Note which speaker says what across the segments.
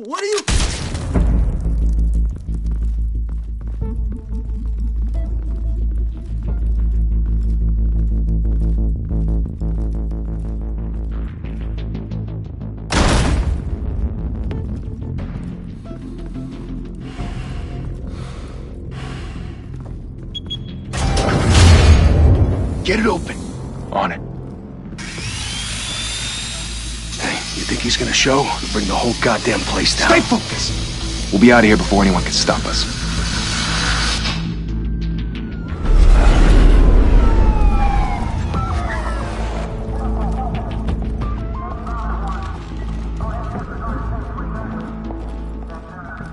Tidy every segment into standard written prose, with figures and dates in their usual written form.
Speaker 1: What are you...
Speaker 2: Get it open.
Speaker 3: On it.
Speaker 2: Hey, you think he's gonna show? We'll bring the whole goddamn place down.
Speaker 3: Stay focused! We'll be out of here before anyone can stop us.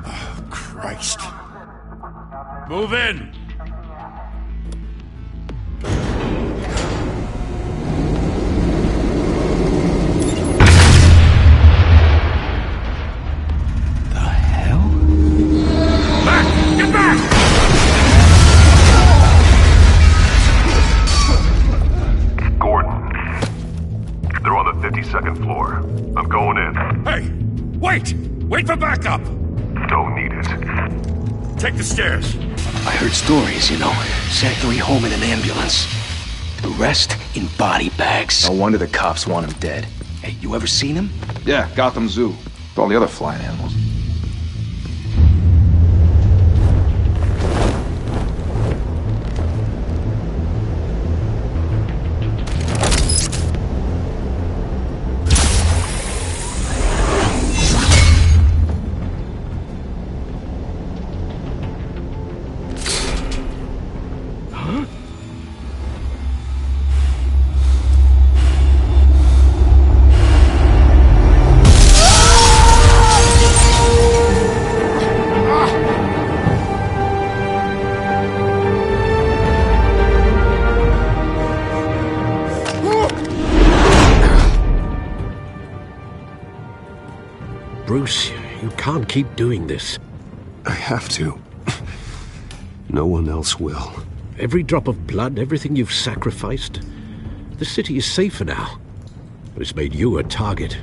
Speaker 2: Oh, Christ.
Speaker 4: Move in! Wait for backup!
Speaker 5: Don't need it.
Speaker 4: Take the stairs.
Speaker 2: I heard stories, you know. Sent 3 home in an ambulance. The rest in body bags.
Speaker 3: No wonder the cops want him dead.
Speaker 2: Hey, you ever seen him?
Speaker 3: Yeah, Gotham Zoo. With all the other flying animals.
Speaker 6: Bruce, you can't keep doing this.
Speaker 5: I have to. No one else will.
Speaker 6: Every drop of blood, everything you've sacrificed. The city is safer now. But it's made you a target.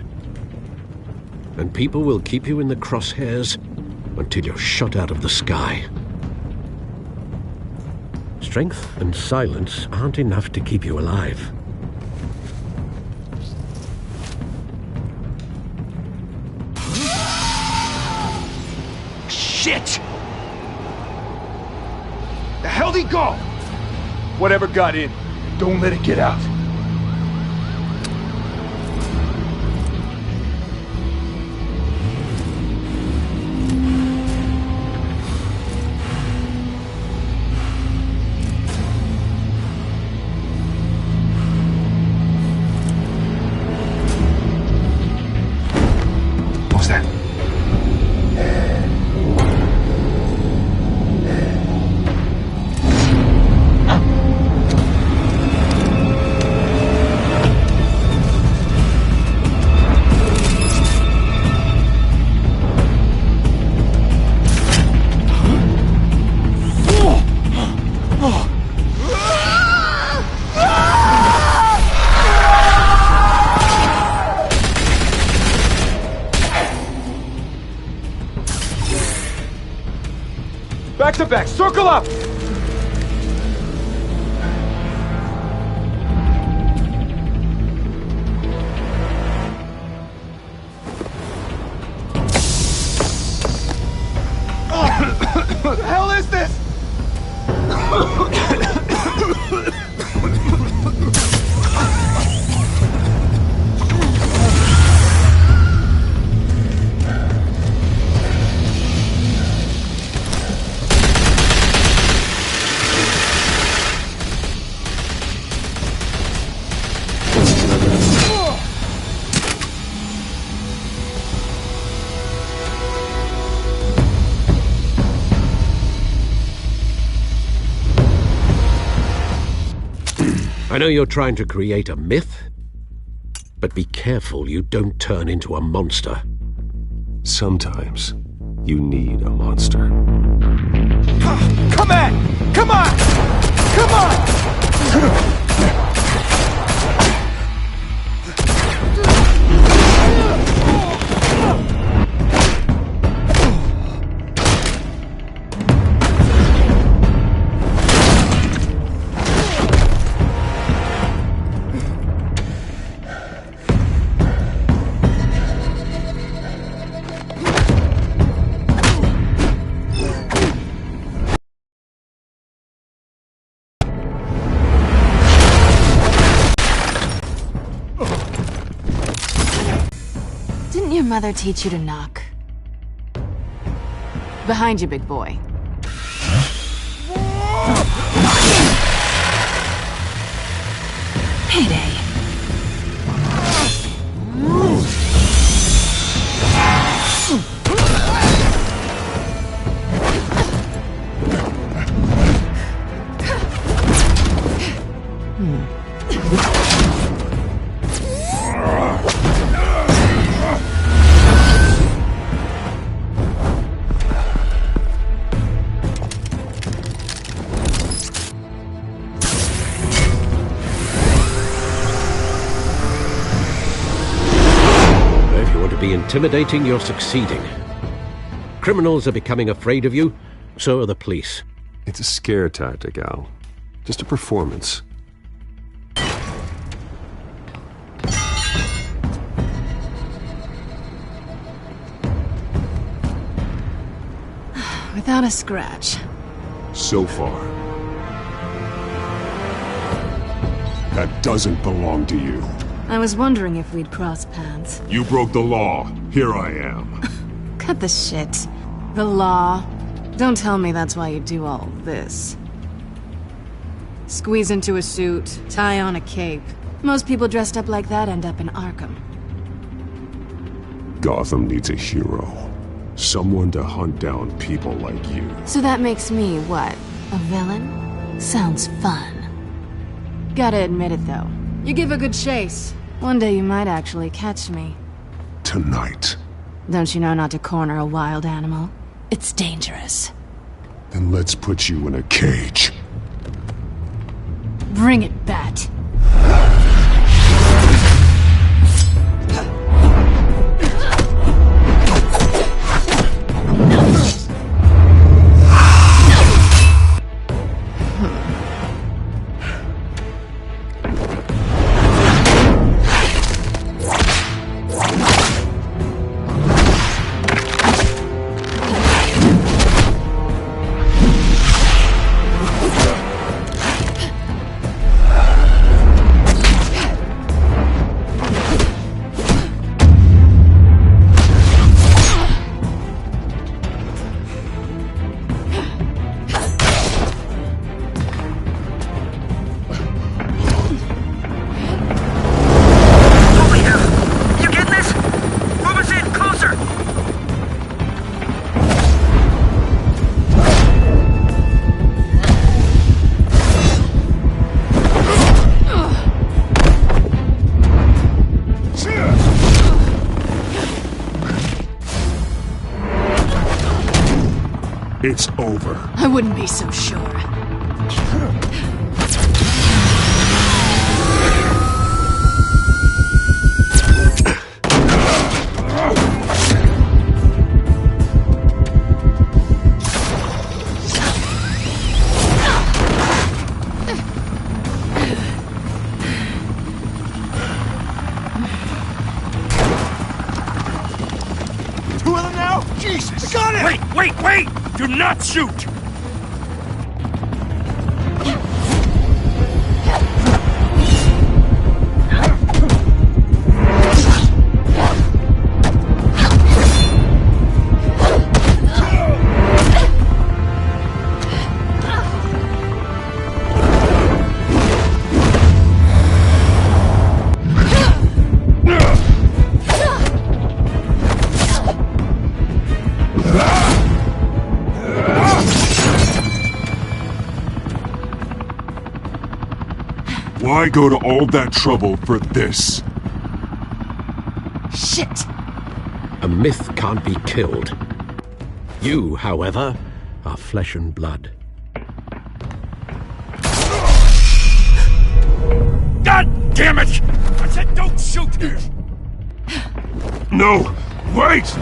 Speaker 6: And people will keep you in the crosshairs until you're shot out of the sky. Strength and silence aren't enough to keep you alive.
Speaker 2: Shit! The hell'd he go?
Speaker 3: Whatever got in, don't let it get out. What's that? Back to back, circle up! What the hell is this?
Speaker 6: I know you're trying to create a myth, but be careful you don't turn into a monster.
Speaker 5: Sometimes you need a monster.
Speaker 3: Come on! Come on! Come on!
Speaker 1: your mother teach you to knock? Behind you, big boy. Payday.
Speaker 6: Intimidating, you're succeeding. Criminals are becoming afraid of you, so are the police.
Speaker 5: It's a scare tactic, Al. Just a performance.
Speaker 1: Without a scratch.
Speaker 3: So far. That doesn't belong to you.
Speaker 1: I was wondering if we'd cross paths.
Speaker 3: You broke the law. Here I am.
Speaker 1: Cut the shit. The law. Don't tell me that's why you do all this. Squeeze into a suit, tie on a cape. Most people dressed up like that end up in Arkham.
Speaker 3: Gotham needs a hero. Someone to hunt down people like you.
Speaker 1: So that makes me, what, a villain? Sounds fun. Gotta admit it, though. You give a good chase. One day you might actually catch me.
Speaker 3: Tonight.
Speaker 1: Don't you know not to corner a wild animal? It's dangerous.
Speaker 3: Then let's put you in a cage.
Speaker 1: Bring it, Bat.
Speaker 3: It's over.
Speaker 1: I wouldn't be so sure.
Speaker 3: Two of them now? Jesus! Got it!
Speaker 4: Wait! Do not shoot!
Speaker 3: Why go to all that trouble for this?
Speaker 1: Shit!
Speaker 6: A myth can't be killed. You, however, are flesh and blood.
Speaker 4: God damn it! I said don't shoot!
Speaker 3: No! Wait!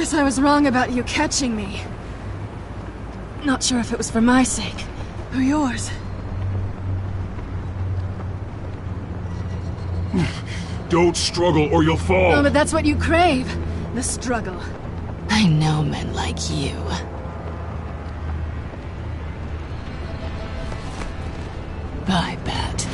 Speaker 1: guess I was wrong about you catching me. Not sure if it was for my sake, or yours.
Speaker 3: Don't struggle or you'll fall!
Speaker 1: Oh, but that's what you crave. The struggle. I know men like you. I bet.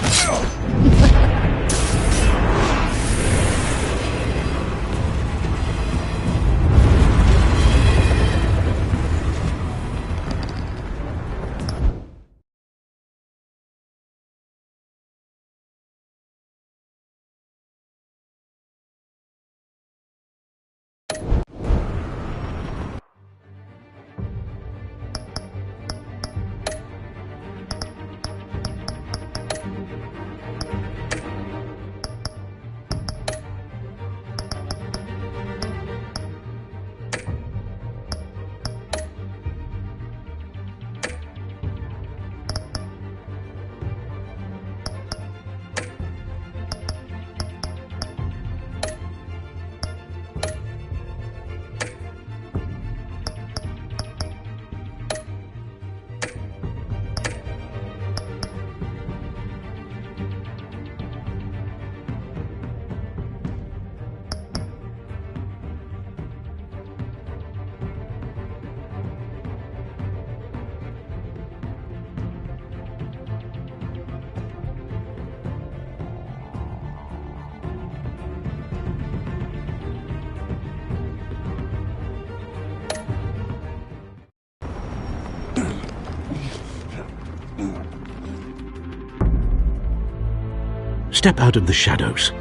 Speaker 6: Step out of the shadows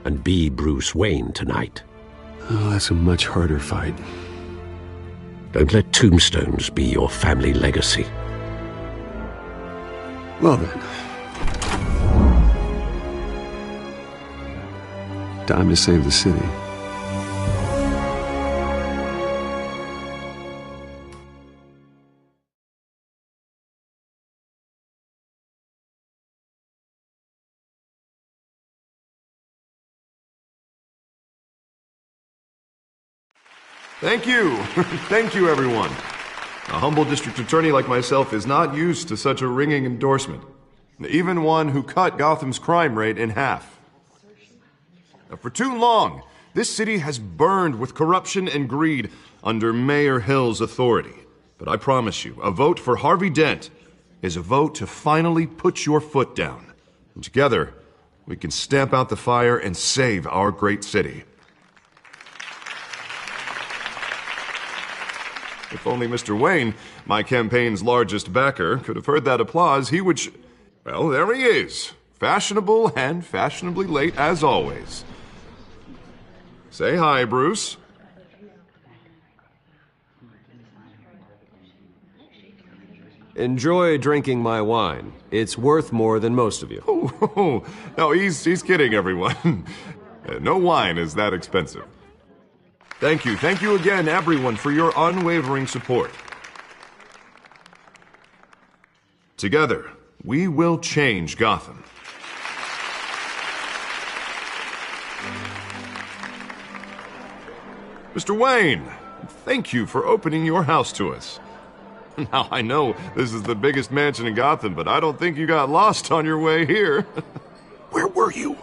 Speaker 6: and be Bruce Wayne tonight.
Speaker 5: Oh, that's a much harder fight.
Speaker 6: Don't let tombstones be your family legacy.
Speaker 5: Well then. Time to save the city.
Speaker 7: Thank you. Thank you, everyone. A humble district attorney like myself is not used to such a ringing endorsement. Even one who cut Gotham's crime rate in half. For too long, this city has burned with corruption and greed under Mayor Hill's authority. But I promise you, a vote for Harvey Dent is a vote to finally put your foot down. And together, we can stamp out the fire and save our great city. If only Mr. Wayne, my campaign's largest backer, could have heard that applause, he would well, there he is. Fashionable and fashionably late as always. Say hi, Bruce.
Speaker 8: Enjoy drinking my wine. It's worth more than most of you.
Speaker 7: Oh, no, he's kidding, everyone. No wine is that expensive. Thank you again, everyone, for your unwavering support. Together, we will change Gotham. Mr. Wayne, thank you for opening your house to us. Now, I know this is the biggest mansion in Gotham, but I don't think you got lost on your way here. Where were you?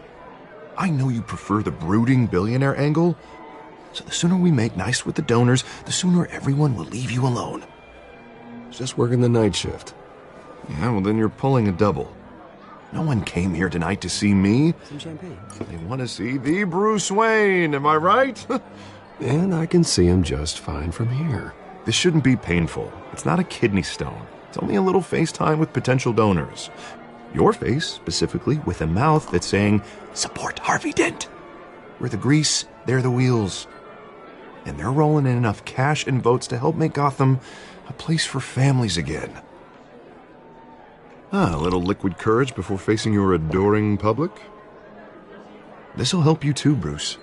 Speaker 7: I know you prefer the brooding billionaire angle, so the sooner we make nice with the donors, the sooner everyone will leave you alone.
Speaker 5: Just working the night shift.
Speaker 7: Yeah, well then you're pulling a double. No one came here tonight to see me.
Speaker 8: Some champagne.
Speaker 7: They want to see the Bruce Wayne, am I right?
Speaker 5: And I can see him just fine from here.
Speaker 7: This shouldn't be painful. It's not a kidney stone. It's only a little FaceTime with potential donors. Your face, specifically, with a mouth that's saying, support Harvey Dent. We're the grease, they're the wheels. And they're rolling in enough cash and votes to help make Gotham a place for families again. A little liquid courage before facing your adoring public. This'll help you too, Bruce.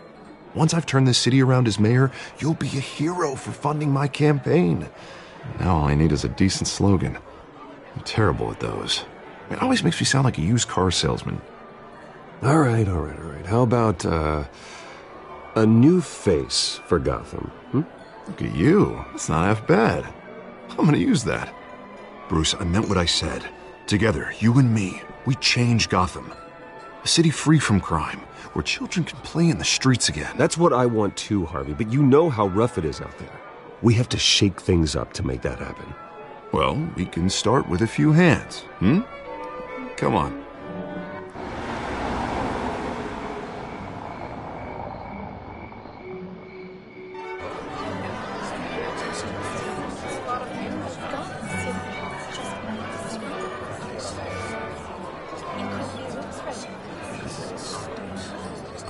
Speaker 7: Once I've turned this city around as mayor, you'll be a hero for funding my campaign. Now all I need is a decent slogan. I'm terrible at those. It always makes me sound like a used car salesman.
Speaker 5: All right. How about, A new face for Gotham.
Speaker 7: Look at you. It's not half bad. I'm gonna use that. Bruce, I meant what I said. Together, you and me, we change Gotham. A city free from crime, where children can play in the streets again.
Speaker 5: That's what I want too, Harvey, but you know how rough it is out there. We have to shake things up to make that happen.
Speaker 7: Well, we can start with a few hands, Come on.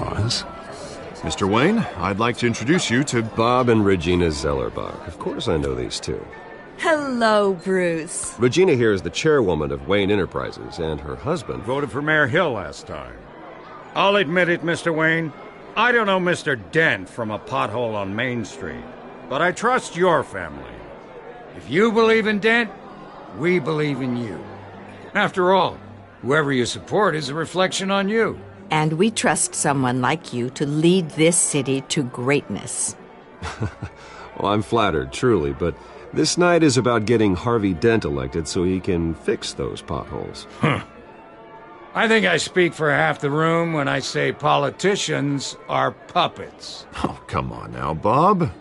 Speaker 3: Oz?
Speaker 7: Mr. Wayne, I'd like to introduce you to...
Speaker 5: Bob and Regina Zellerbach. Of course I know these two.
Speaker 9: Hello, Bruce.
Speaker 5: Regina here is the chairwoman of Wayne Enterprises, and her husband...
Speaker 4: Voted for Mayor Hill last time. I'll admit it, Mr. Wayne. I don't know Mr. Dent from a pothole on Main Street, but I trust your family. If you believe in Dent, we believe in you. After all, whoever you support is a reflection on you.
Speaker 9: And we trust someone like you to lead this city to greatness.
Speaker 5: Well, I'm flattered, truly, but this night is about getting Harvey Dent elected so he can fix those potholes.
Speaker 4: I think I speak for half the room when I say politicians are puppets.
Speaker 7: Oh, come on now, Bob.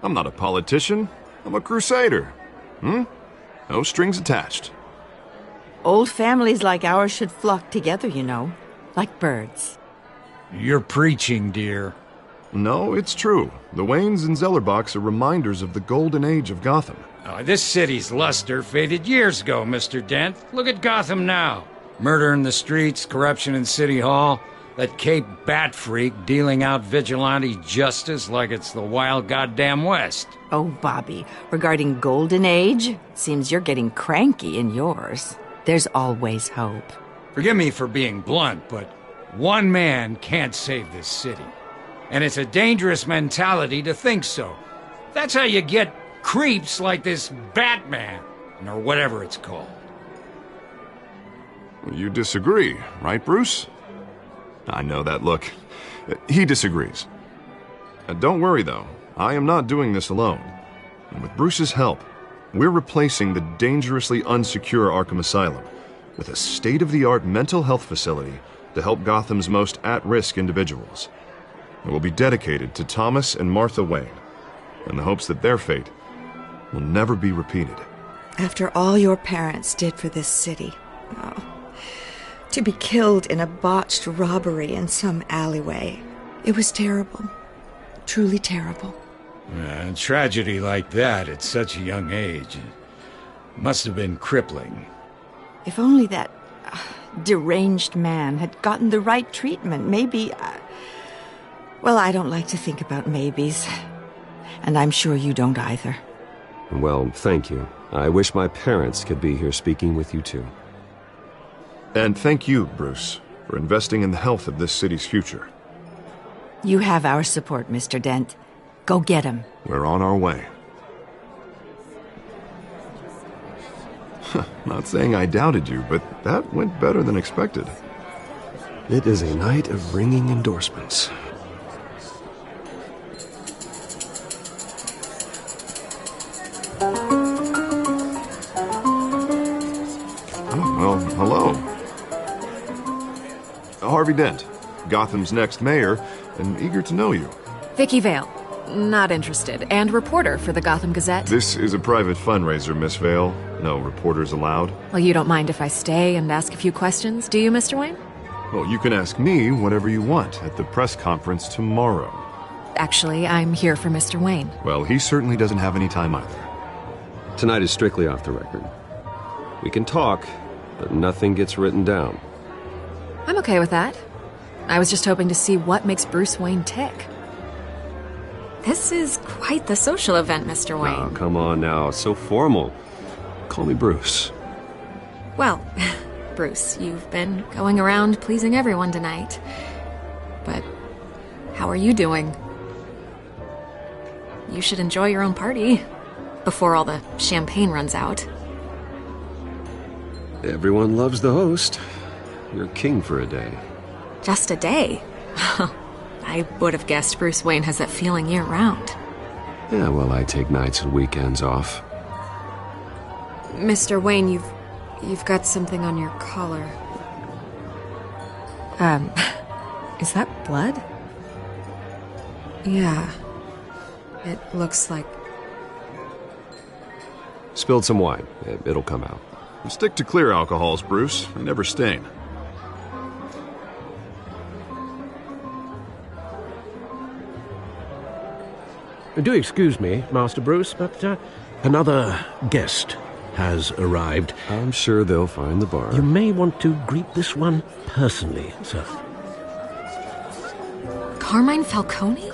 Speaker 7: I'm not a politician. I'm a crusader. No strings attached.
Speaker 9: Old families like ours should flock together, you know, like birds.
Speaker 4: You're preaching, dear.
Speaker 7: No, it's true. The Waynes and Zellerbachs are reminders of the golden age of Gotham.
Speaker 4: This city's luster faded years ago, Mr. Dent. Look at Gotham now. Murder in the streets, corruption in City Hall, that Cape Bat freak dealing out vigilante justice like it's the wild goddamn West.
Speaker 9: Oh, Bobby, regarding Golden Age, seems you're getting cranky in yours. There's always hope.
Speaker 4: Forgive me for being blunt, but one man can't save this city. And it's a dangerous mentality to think so. That's how you get creeps like this Batman, or whatever it's called.
Speaker 7: You disagree, right, Bruce? I know that look. He disagrees. Don't worry, though. I am not doing this alone. And with Bruce's help, we're replacing the dangerously unsecure Arkham Asylum with a state-of-the-art mental health facility to help Gotham's most at-risk individuals. It will be dedicated to Thomas and Martha Wayne, in the hopes that their fate will never be repeated.
Speaker 10: After all your parents did for this city, to be killed in a botched robbery in some alleyway, it was terrible. Truly terrible.
Speaker 4: A tragedy like that at such a young age must have been crippling.
Speaker 9: If only that deranged man had gotten the right treatment, maybe... Well, I don't like to think about maybes. And I'm sure you don't either.
Speaker 5: Well, thank you. I wish my parents could be here speaking with you too.
Speaker 7: And thank you, Bruce, for investing in the health of this city's future.
Speaker 9: You have our support, Mr. Dent. Go get him.
Speaker 7: We're on our way. Not saying I doubted you, but that went better than expected.
Speaker 5: It is a night of ringing endorsements.
Speaker 7: Well, hello. Harvey Dent, Gotham's next mayor, and eager to know you.
Speaker 1: Vicky Vale. Not interested. And reporter for the Gotham Gazette.
Speaker 7: This is a private fundraiser, Miss Vale. No reporters allowed.
Speaker 1: Well, you don't mind if I stay and ask a few questions, do you, Mr. Wayne?
Speaker 7: Well, you can ask me whatever you want at the press conference tomorrow.
Speaker 1: Actually, I'm here for Mr. Wayne.
Speaker 7: Well, he certainly doesn't have any time either.
Speaker 5: Tonight is strictly off the record. We can talk, but nothing gets written down.
Speaker 1: I'm okay with that. I was just hoping to see what makes Bruce Wayne tick. This is quite the social event, Mr. Wayne.
Speaker 5: Oh, come on now. It's so formal. Call me Bruce.
Speaker 1: Well, Bruce, you've been going around pleasing everyone tonight. But how are you doing? You should enjoy your own party before all the champagne runs out.
Speaker 5: Everyone loves the host. You're king for a day.
Speaker 1: Just a day?
Speaker 11: I would have guessed Bruce Wayne has that feeling year-round.
Speaker 5: Yeah, well, I take nights and weekends off.
Speaker 11: Mr. Wayne, you've got something on your collar. Is that blood? Yeah. It looks like...
Speaker 5: Spilled some wine. It'll come out.
Speaker 7: Stick to clear alcohols, Bruce. They never stain.
Speaker 6: Do excuse me, Master Bruce, but another guest has arrived.
Speaker 5: I'm sure they'll find the bar.
Speaker 6: You may want to greet this one personally, sir.
Speaker 11: Carmine Falcone?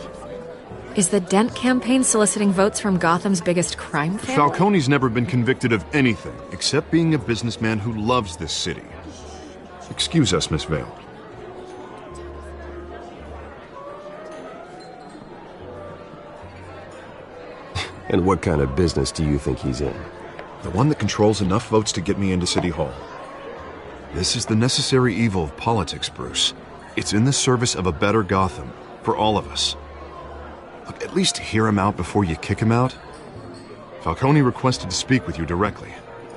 Speaker 11: Is the Dent campaign soliciting votes from Gotham's biggest crime family?
Speaker 7: Falcone's never been convicted of anything, except being a businessman who loves this city. Excuse us, Miss Vale.
Speaker 5: And what kind of business do you think he's in?
Speaker 7: The one that controls enough votes to get me into City Hall. This is the necessary evil of politics, Bruce. It's in the service of a better Gotham, for all of us. Look, at least hear him out before you kick him out. Falcone requested to speak with you directly.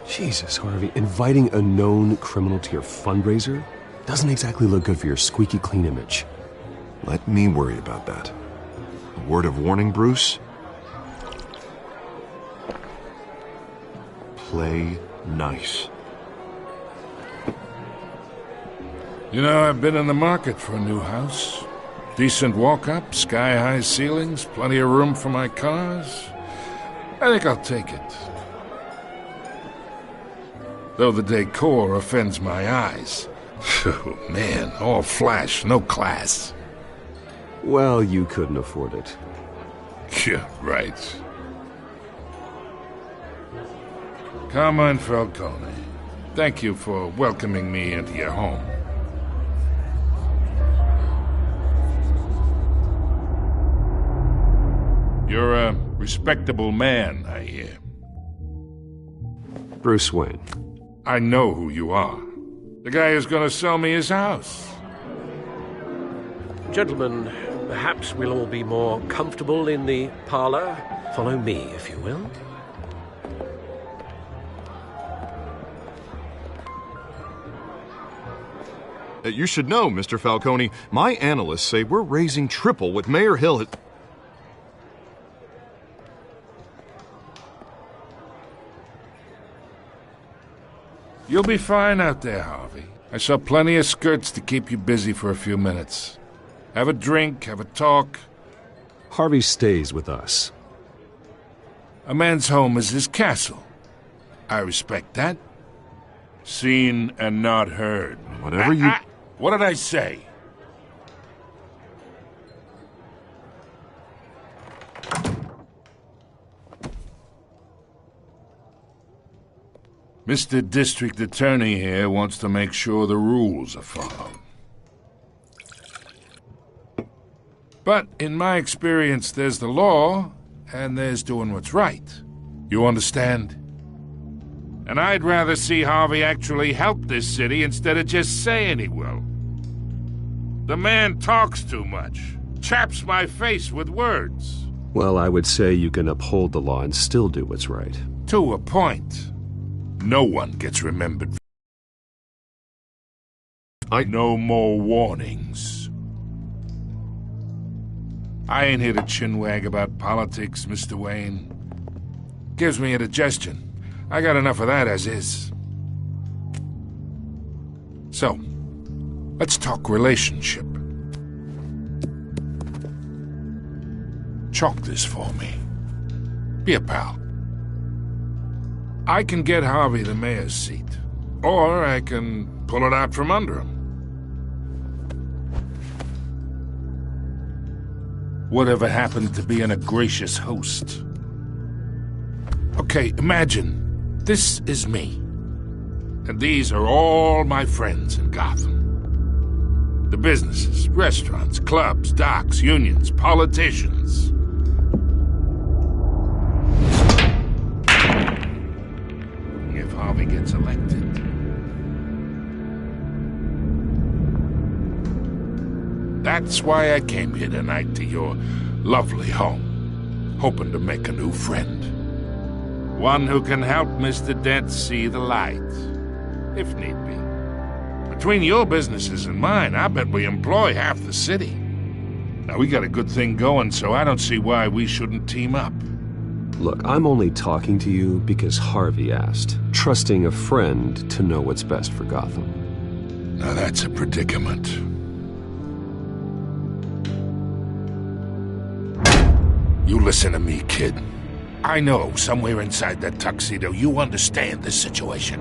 Speaker 5: Jesus, Harvey, inviting a known criminal to your fundraiser doesn't exactly look good for your squeaky clean image.
Speaker 7: Let me worry about that. A word of warning, Bruce? Play nice.
Speaker 12: You know, I've been in the market for a new house. Decent walk-up, sky-high ceilings, plenty of room for my cars. I think I'll take it. Though the decor offends my eyes. Oh, man, all flash, no class.
Speaker 5: Well, you couldn't afford it.
Speaker 12: Yeah, right. Carmine Falcone, thank you for welcoming me into your home. You're a respectable man, I hear.
Speaker 5: Bruce Wayne.
Speaker 12: I know who you are. The guy who's going to sell me his house.
Speaker 6: Gentlemen, perhaps we'll all be more comfortable in the parlor. Follow me, if you will.
Speaker 7: You should know, Mr. Falcone, my analysts say we're raising triple what Mayor Hill has...
Speaker 12: You'll be fine out there, Harvey. I saw plenty of skirts to keep you busy for a few minutes. Have a drink, have a talk.
Speaker 5: Harvey stays with us.
Speaker 12: A man's home is his castle. I respect that. Seen and not heard.
Speaker 7: Whatever you...
Speaker 12: What did I say? Mr. District Attorney here wants to make sure the rules are followed. But in my experience, there's the law, and there's doing what's right. You understand? And I'd rather see Harvey actually help this city instead of just saying he will. The man talks too much, chaps my face with words.
Speaker 5: Well, I would say you can uphold the law and still do what's right.
Speaker 12: To a point. No one gets remembered. No more warnings. I ain't here to chinwag about politics, Mr. Wayne. Gives me indigestion. I got enough of that as is. So, let's talk relationship. Chalk this for me. Be a pal. I can get Harvey the mayor's seat, or I can pull it out from under him. Whatever happened to being a gracious host? Okay, imagine this is me, and these are all my friends in Gotham. The businesses, restaurants, clubs, docks, unions, politicians. If Harvey gets elected. That's why I came here tonight to your lovely home, hoping to make a new friend. One who can help Mr. Dent see the light, if need be. Between your businesses and mine, I bet we employ half the city. Now, we got a good thing going, so I don't see why we shouldn't team up.
Speaker 5: Look, I'm only talking to you because Harvey asked, trusting a friend to know what's best for Gotham.
Speaker 12: Now that's a predicament. You listen to me, kid. I know somewhere inside that tuxedo you understand this situation.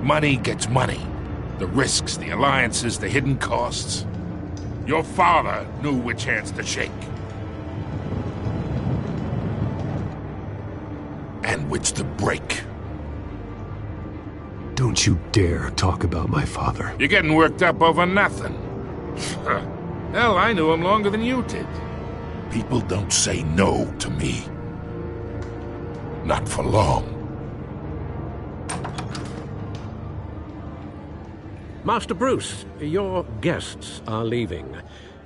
Speaker 12: Money gets money. The risks, the alliances, the hidden costs. Your father knew which hands to shake. And which to break.
Speaker 3: Don't you dare talk about my father.
Speaker 12: You're getting worked up over nothing. Hell, I knew him longer than you did. People don't say no to me. Not for long.
Speaker 6: Master Bruce, your guests are leaving.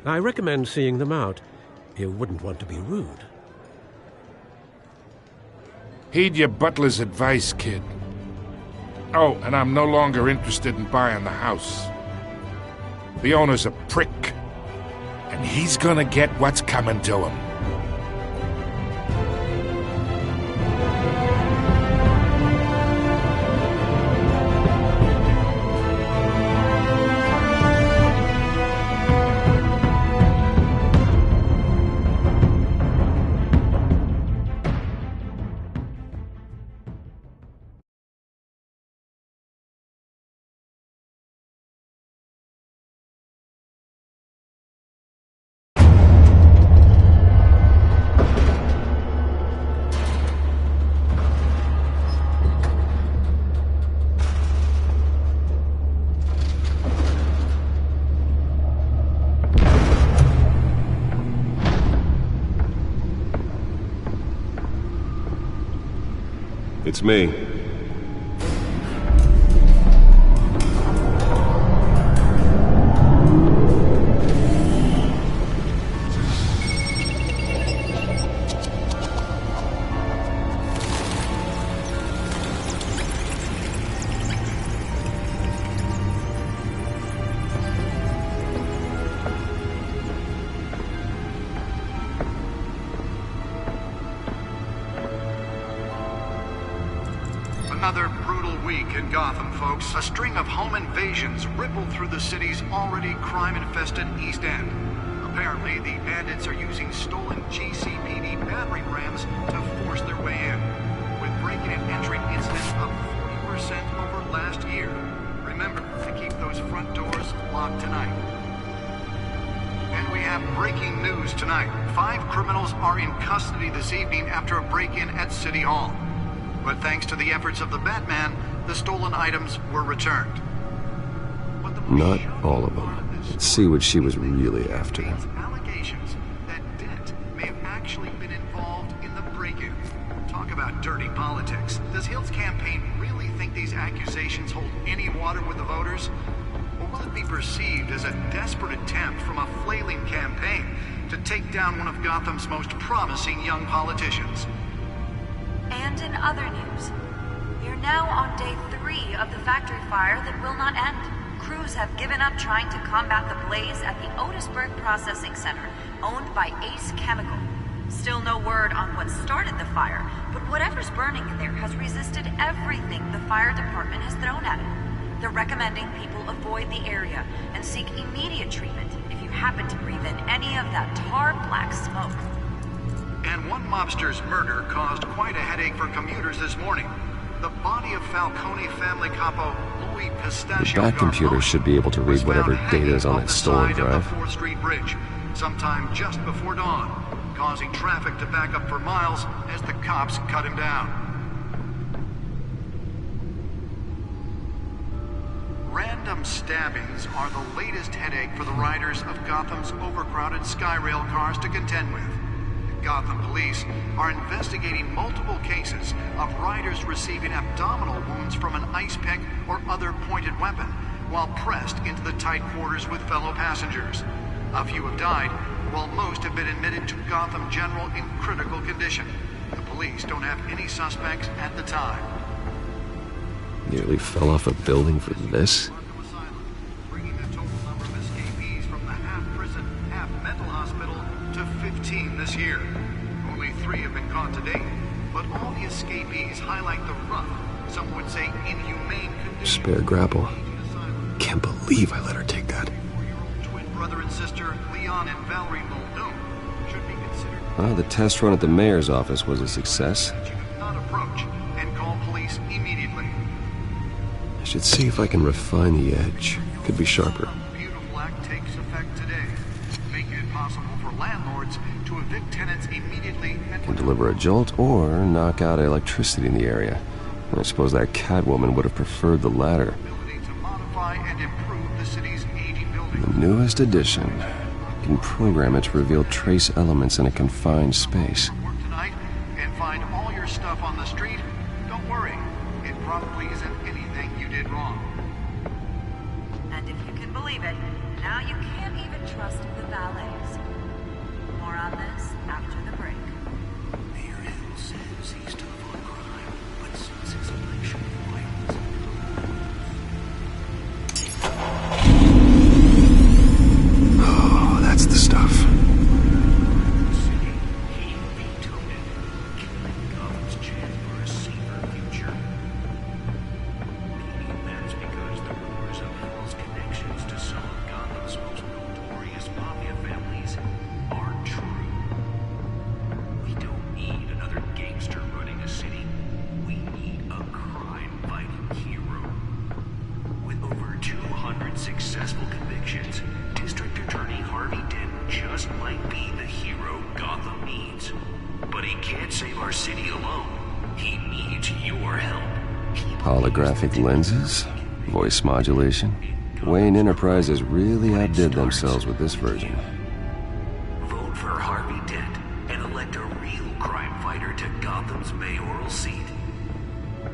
Speaker 6: I recommend seeing them out. You wouldn't want to be rude.
Speaker 12: Heed your butler's advice, kid. Oh, and I'm no longer interested in buying the house. The owner's a prick, and he's gonna get what's coming to him.
Speaker 5: It's me.
Speaker 13: Another brutal week in Gotham, folks. A string of home invasions rippled through the city's already crime-infested East End. Apparently, the bandits are using stolen GCPD battering rams to force their way in, with breaking and entering incidents up 40% over last year. Remember to keep those front doors locked tonight. And we have breaking news tonight. 5 criminals are in custody this evening after a break-in at City Hall. But thanks to the efforts of the Batman, the stolen items were returned.
Speaker 5: Not all of them. Let's see what she was really after.
Speaker 13: Allegations that Dent may have actually been involved in the break-in. Talk about dirty politics. Does Hill's campaign really think these accusations hold any water with the voters? Or will it be perceived as a desperate attempt from a flailing campaign to take down one of Gotham's most promising young politicians?
Speaker 14: And in other news, we're now on day 3 of the factory fire that will not end. Crews have given up trying to combat the blaze at the Otisburg Processing Center, owned by Ace Chemical. Still no word on what started the fire, but whatever's burning in there has resisted everything the fire department has thrown at it. They're recommending people avoid the area and seek immediate treatment if you happen to breathe in any of that tar black smoke.
Speaker 13: And one mobster's murder caused quite a headache for commuters this morning. The body of Falcone family capo Louis Pistachio
Speaker 5: That computer should be able to read whatever data is on that stolen drive.
Speaker 13: the 4th Street Bridge, sometime just before dawn, causing traffic to back up for miles as the cops cut him down. Random stabbings are the latest headache for the riders of Gotham's overcrowded Skyrail cars to contend with. Gotham police are investigating multiple cases of riders receiving abdominal wounds from an ice pick or other pointed weapon, while pressed into the tight quarters with fellow passengers. A few have died, while most have been admitted to Gotham General in critical condition. The police don't have any suspects at the time.
Speaker 5: Nearly fell off a building for this?
Speaker 13: Bringing the total number of escapees from the half-prison, half-mental hospital to 15 this year. Only 3 have been caught to date, but all the escapees highlight the rough, some would say inhumane conditions.
Speaker 5: Spare grapple. Can't believe I let her take that.
Speaker 13: Twin brother and sister, Leon and Valerie Muldoon, should be considered.
Speaker 5: Well, the test run at the mayor's office was a success.
Speaker 13: You do not approach and call police immediately.
Speaker 5: I should see if I can refine the edge. Could be sharper.
Speaker 13: Beautiful Act takes effect today, making it possible for landlords to evict tenants immediately and
Speaker 5: Can deliver a jolt or knock out electricity in the area. And I suppose that Catwoman would have preferred the latter.
Speaker 13: to modify and improve the city's aging buildings.
Speaker 5: The newest addition. You can program it to reveal trace elements in a confined space.
Speaker 13: Work tonight and find all your stuff on the street. Don't worry, it probably isn't anything you did wrong.
Speaker 14: And if you can believe it, now you can't even trust the valets. More on this after the break.
Speaker 2: Mayor Hill says he's tough on crime, but since his election, violence.
Speaker 5: Oh, that's the stuff.
Speaker 2: City, he vetoed it, killing Gotham's chance for a safer future. Maybe that's because the rumors of Hill's connections to some of Gotham's most notorious mafia families aren't true. We don't need another gangster running a city. We need a crime-fighting hero. With over 200 successful convictions, District Attorney Harvey Dent just might be the hero Gotham needs. But he can't save our city alone. He needs your help.
Speaker 5: Holographic lenses? Voice modulation? Wayne Enterprises really outdid themselves with this version.
Speaker 2: Vote for Harvey Dent and elect a real crime fighter to Gotham's mayoral seat.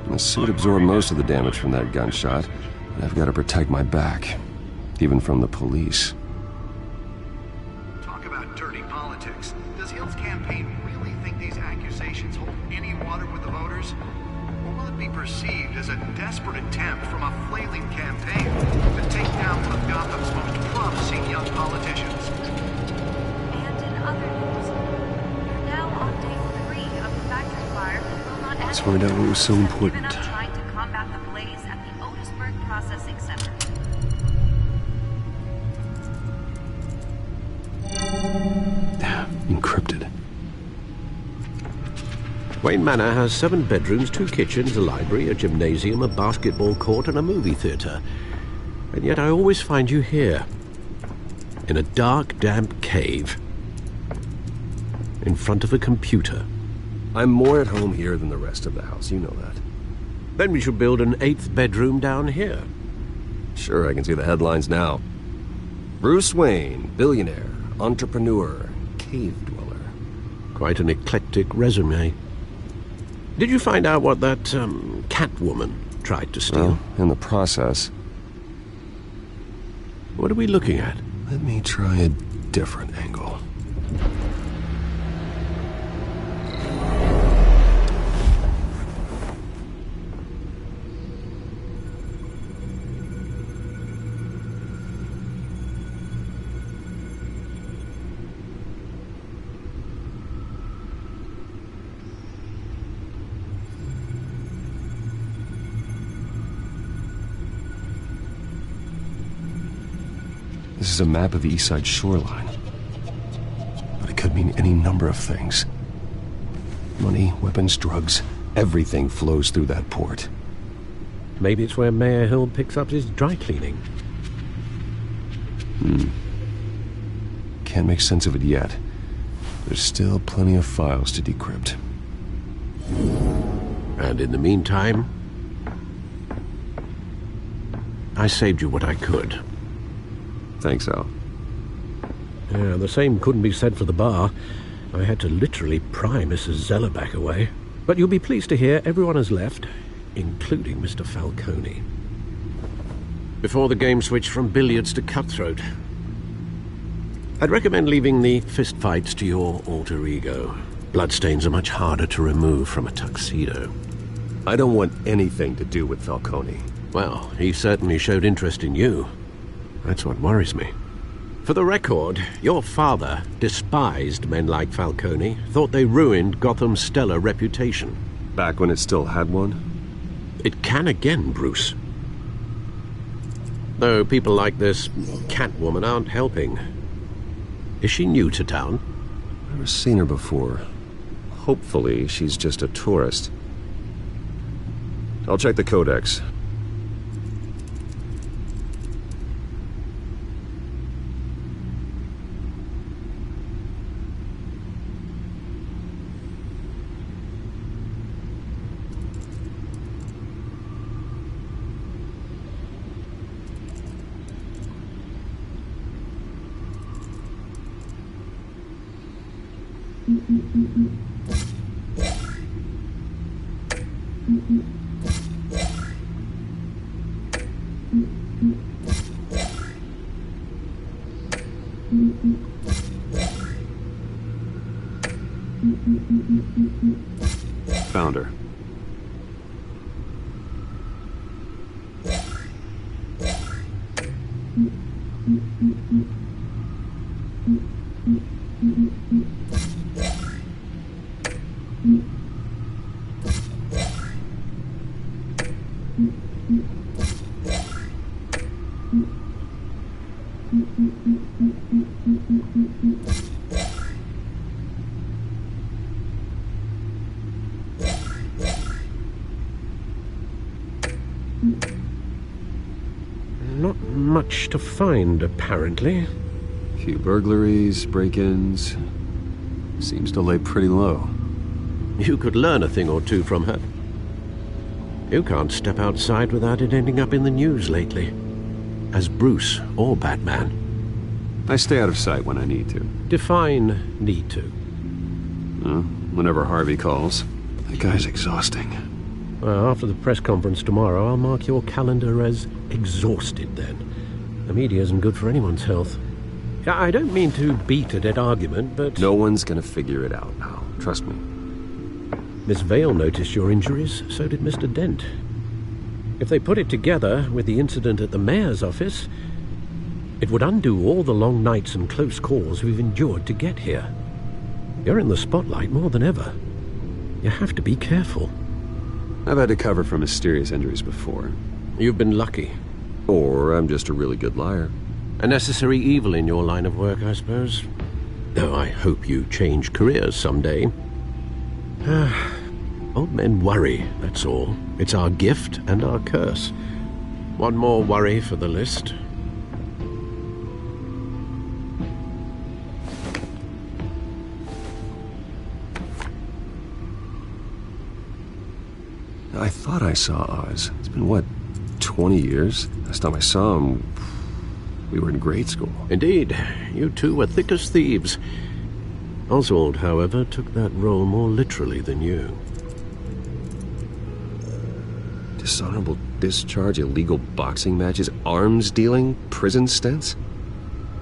Speaker 5: The suit absorbed most of the damage from that gunshot, and I've got to protect my back, even from the police.
Speaker 13: Talk about dirty politics. Does Hill's campaign really think these accusations hold any water with the voters? Or will it be perceived as a desperate attempt from a flailing campaign to take down one of Gotham's most promising young politicians?
Speaker 14: And in other news, you're now on day 3 of the factory fire that will not end.
Speaker 5: Let's find out what was so important.
Speaker 14: Given up trying to combat the blaze at the Otisburg Processing Center.
Speaker 5: Encrypted.
Speaker 6: Wayne Manor has 7 bedrooms, 2 kitchens, a library, a gymnasium, a basketball court, and a movie theatre. And yet I always find you here, in a dark, damp cave, in front of a computer.
Speaker 5: I'm more at home here than the rest of the house, you know that.
Speaker 6: Then we should build an 8th bedroom down here.
Speaker 5: Sure, I can see the headlines now. Bruce Wayne, billionaire, entrepreneur, cave dweller.
Speaker 6: Quite an eclectic resume. Did you find out what that, Catwoman tried to steal?
Speaker 5: Well, in the process.
Speaker 6: What are we looking at?
Speaker 5: Let me try a different angle. This is a map of the East Side shoreline. But it could mean any number of things. Money, weapons, drugs, everything flows through that port.
Speaker 6: Maybe it's where Mayor Hill picks up his dry cleaning.
Speaker 5: Can't make sense of it yet. There's still plenty of files to decrypt.
Speaker 6: And in the meantime, I saved you what I could.
Speaker 5: Thanks, Al.
Speaker 6: Yeah, the same couldn't be said for the bar. I had to literally pry Mrs. Zeller back away. But you'll be pleased to hear everyone has left, including Mr. Falcone. before the game switched from billiards to cutthroat. I'd recommend leaving the fistfights to your alter ego. Bloodstains are much harder to remove from a tuxedo.
Speaker 5: I don't want anything to do with Falcone.
Speaker 6: Well, he certainly showed interest in you. That's what worries me. For the record, your father despised men like Falcone, thought they ruined Gotham's stellar reputation.
Speaker 5: Back when it still had one?
Speaker 6: It can again, Bruce. Though people like this Catwoman aren't helping. Is she new to town?
Speaker 5: Never seen her before. Hopefully, she's just a tourist. I'll check the codex. Found her.
Speaker 6: Not much to find, apparently.
Speaker 5: Few burglaries, break-ins. Seems to lay pretty low.
Speaker 6: You could learn a thing or two from her. You can't step outside without it ending up in the news lately. As Bruce or Batman.
Speaker 5: I stay out of sight when I need to.
Speaker 6: Define need to.
Speaker 5: Whenever Harvey calls. That guy's exhausting.
Speaker 6: Well, after the press conference tomorrow, I'll mark your calendar as exhausted then. The media isn't good for anyone's health. I don't mean to beat a dead argument, but...
Speaker 5: No one's gonna figure it out now. Trust me.
Speaker 6: Miss Vale noticed your injuries, so did Mr. Dent. If they put it together with the incident at the mayor's office, it would undo all the long nights and close calls we've endured to get here. You're in the spotlight more than ever. You have to be careful.
Speaker 5: I've had to cover for mysterious injuries before.
Speaker 6: You've been lucky.
Speaker 5: Or I'm just a really good liar.
Speaker 6: A necessary evil in your line of work, I suppose. Though I hope you change careers someday. Old men worry, that's all. It's our gift and our curse. One more worry for the list.
Speaker 5: I thought I saw Oz. It's been, what, 20 years? Last time I saw him, we were in grade school.
Speaker 6: Indeed. You two were thick as thieves. Oswald, however, took that role more literally than you.
Speaker 5: Dishonorable discharge, illegal boxing matches, arms dealing, prison stints?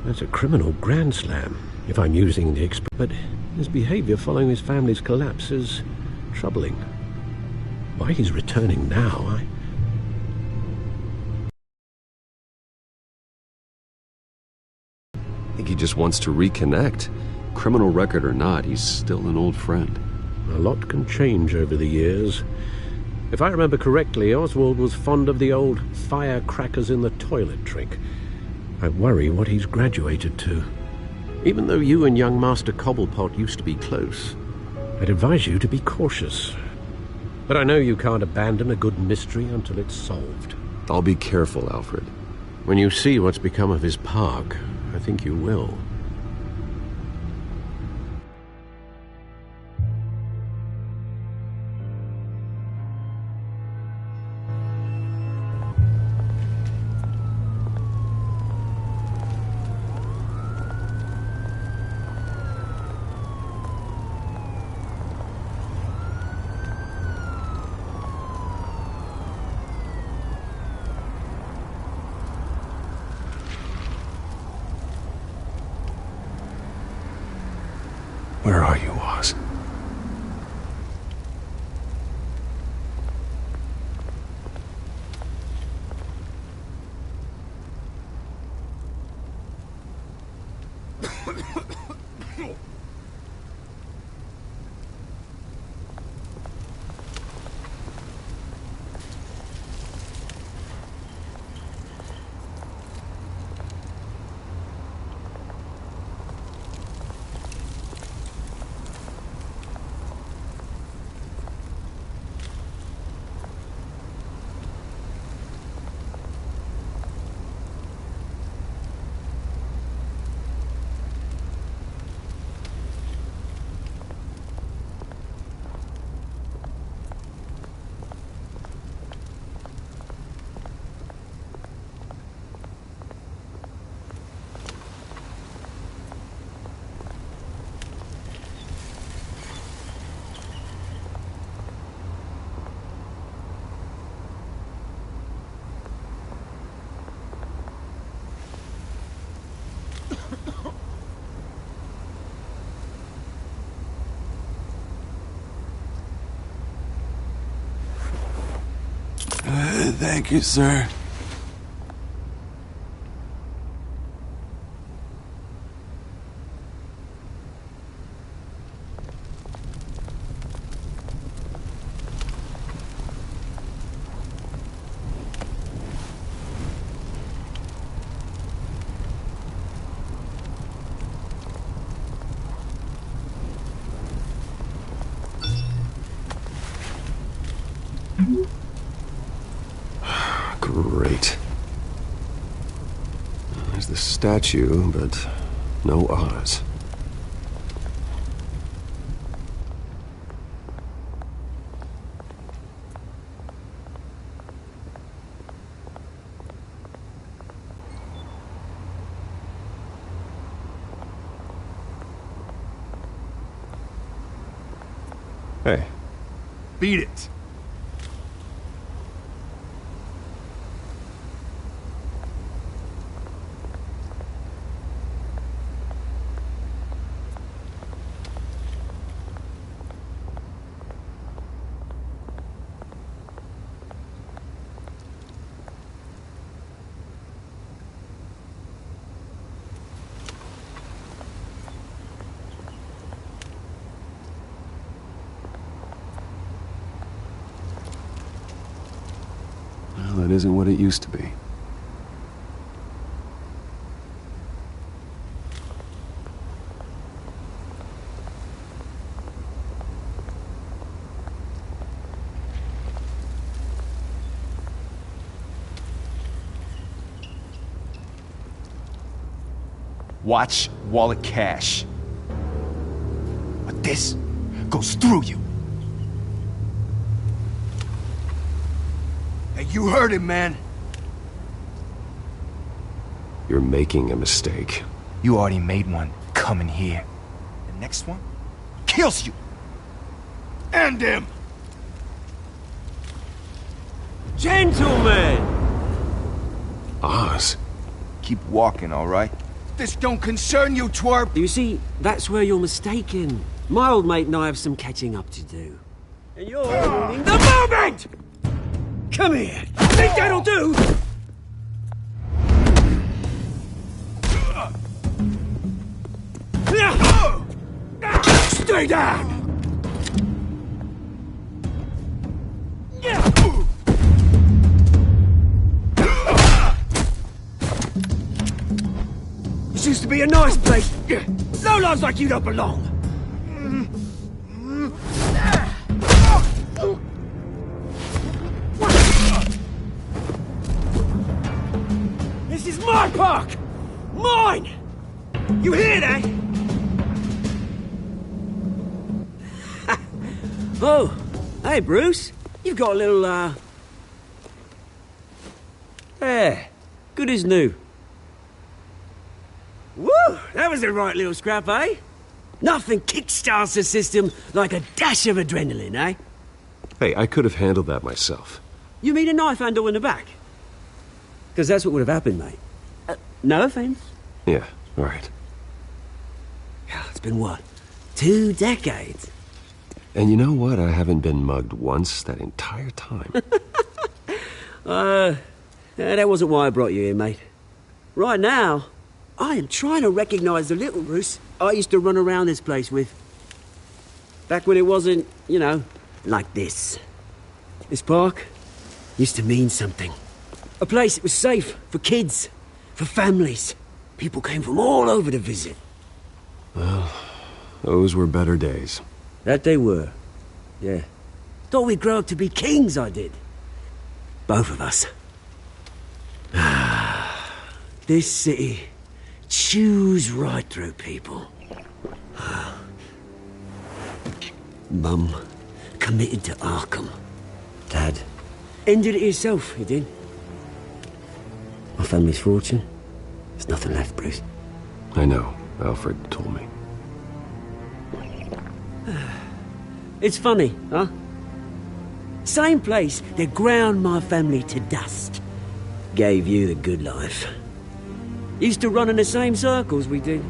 Speaker 6: That's a criminal grand slam, if I'm using the but his behavior following his family's collapse is troubling. Why he's returning now,
Speaker 5: I think he just wants to reconnect. Criminal record or not, he's still an old friend.
Speaker 6: A lot can change over the years. If I remember correctly, Oswald was fond of the old firecrackers in the toilet trick. I worry what he's graduated to. Even though you and young Master Cobblepot used to be close, I'd advise you to be cautious. But I know you can't abandon a good mystery until it's solved.
Speaker 5: I'll be careful, Alfred.
Speaker 6: When you see what's become of his park, I think you will.
Speaker 5: are you, Oz?
Speaker 15: Thank you, sir.
Speaker 5: Great. There's the statue, but no Oz. Hey.
Speaker 15: Beat it.
Speaker 5: Well, it isn't what it used to be.
Speaker 15: Watch wallet cash. But this goes through you. Hey, you heard him, man.
Speaker 5: You're making a mistake.
Speaker 15: You already made one coming here. The next one kills you. And him.
Speaker 16: Gentlemen!
Speaker 5: Oz.
Speaker 15: Keep walking, all right? This don't concern you, twerp!
Speaker 16: You see, that's where you're mistaken. My old mate and I have some catching up to do. And you're ruining the moment! Come here! Think that'll do? Stay down! This used to be a nice place. Lowlifes like you don't belong. This is my park! Mine! You hear that? Oh, hey Bruce. You've got a little, There. Good as new. Woo! That was a right little scrap, eh? Nothing kickstarts the system like a dash of adrenaline, eh?
Speaker 5: Hey, I could have handled that myself.
Speaker 16: You mean a knife handle in the back? Because that's what would have happened, mate. No offense.
Speaker 5: Yeah, all right.
Speaker 16: Yeah, it's been what? 2 decades.
Speaker 5: And you know what? I haven't been mugged once that entire time.
Speaker 16: That wasn't why I brought you here, mate. Right now, I am trying to recognize the little Bruce I used to run around this place with. Back when it wasn't, you know, like this. This park used to mean something. A place that was safe for kids, for families. People came from all over to visit.
Speaker 5: Well, those were better days.
Speaker 16: That they were. Yeah. Thought we'd grow up to be kings, I did. Both of us. This city chews right through people. Mum committed to Arkham. Dad ended it himself, he did. My family's fortune. There's nothing left, Bruce.
Speaker 5: I know. Alfred told me.
Speaker 16: It's funny, huh? Same place that ground my family to dust. Gave you the good life. Used to run in the same circles we did.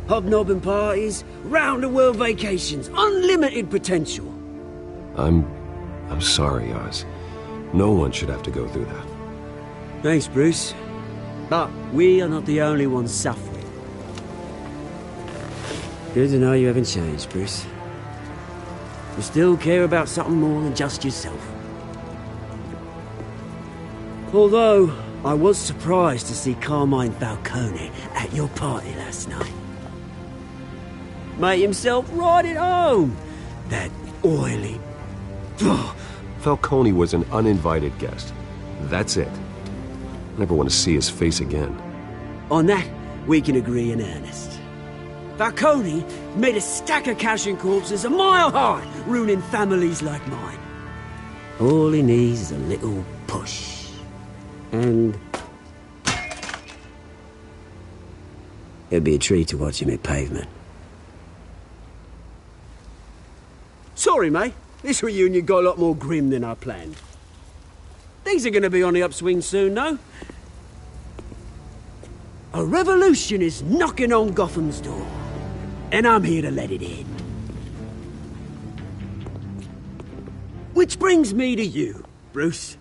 Speaker 16: Hobnobbing parties, round-the-world vacations, unlimited potential.
Speaker 5: I'm sorry, Oz. No one should have to go through that.
Speaker 16: Thanks, Bruce. But we are not the only ones suffering. Good to know you haven't changed, Bruce. You still care about something more than just yourself. Although, I was surprised to see Carmine Falcone at your party last night. Made himself right at home. That oily...
Speaker 5: Falcone was an uninvited guest. That's it. Never want to see his face again.
Speaker 16: On that, we can agree in earnest. Falcone made a stack of cashing corpses a mile high, ruining families like mine. All he needs is a little push. And... it'd be a treat to watch him hit pavement. Sorry, mate. This reunion got a lot more grim than I planned. Things are going to be on the upswing soon, though. A revolution is knocking on Gotham's door. And I'm here to let it in. Which brings me to you, Bruce.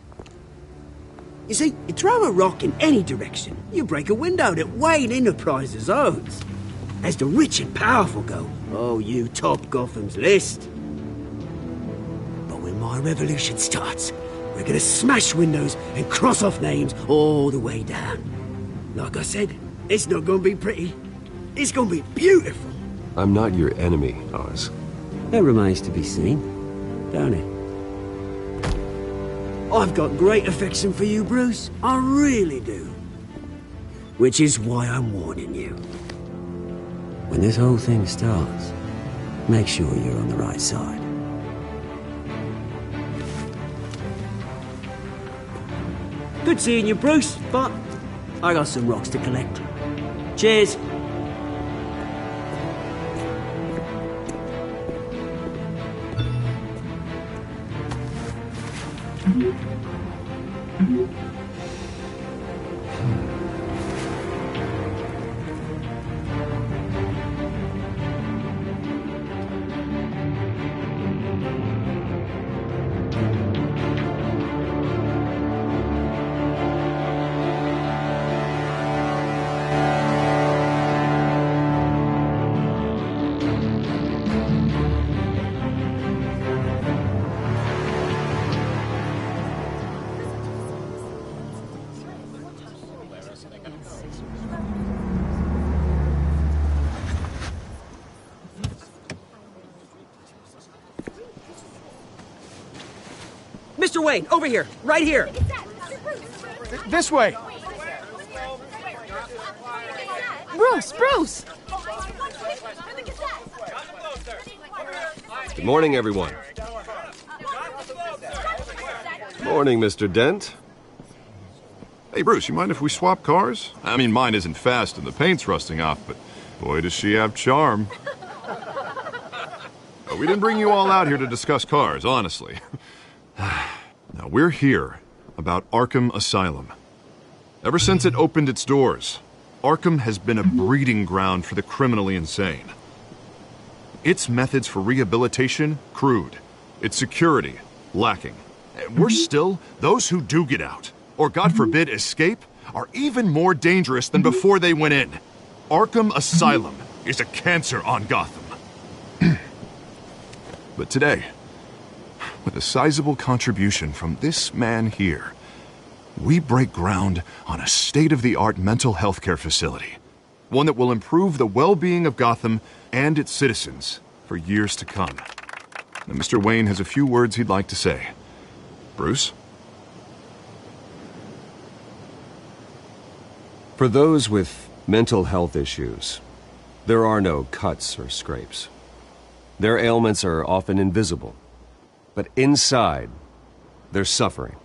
Speaker 16: You see, you throw a rock in any direction, you break a window that Wayne Enterprises owns. As the rich and powerful go, oh, you top Gotham's list. But when my revolution starts, we're gonna smash windows and cross off names all the way down. Like I said, it's not gonna be pretty. It's gonna be beautiful.
Speaker 5: I'm not your enemy, Oz.
Speaker 16: That remains to be seen, don't it? I've got great affection for you, Bruce. I really do. Which is why I'm warning you. When this whole thing starts, make sure you're on the right side. Good seeing you, Bruce, but I got some rocks to collect. Cheers. Mr. Wayne, over here, right here.
Speaker 17: This way.
Speaker 1: Bruce!
Speaker 5: Good morning, everyone. Morning, Mr. Dent.
Speaker 7: Hey, Bruce, you mind if we swap cars? I mean, mine isn't fast and the paint's rusting off, but boy, does she have charm. But we didn't bring you all out here to discuss cars, honestly. Now, we're here about Arkham Asylum. Ever since it opened its doors, Arkham has been a breeding ground for the criminally insane. its methods for rehabilitation, crude. Its security, lacking. And worse still, those who do get out, or God forbid escape, are even more dangerous than before they went in. Arkham Asylum is a cancer on Gotham. But today, with a sizable contribution from this man here, we break ground on a state-of-the-art mental health care facility. One that will improve the well-being of Gotham and its citizens for years to come. Now, Mr. Wayne has a few words he'd like to say. Bruce?
Speaker 5: For those with mental health issues, there are no cuts or scrapes. Their ailments are often invisible, but inside, they're suffering.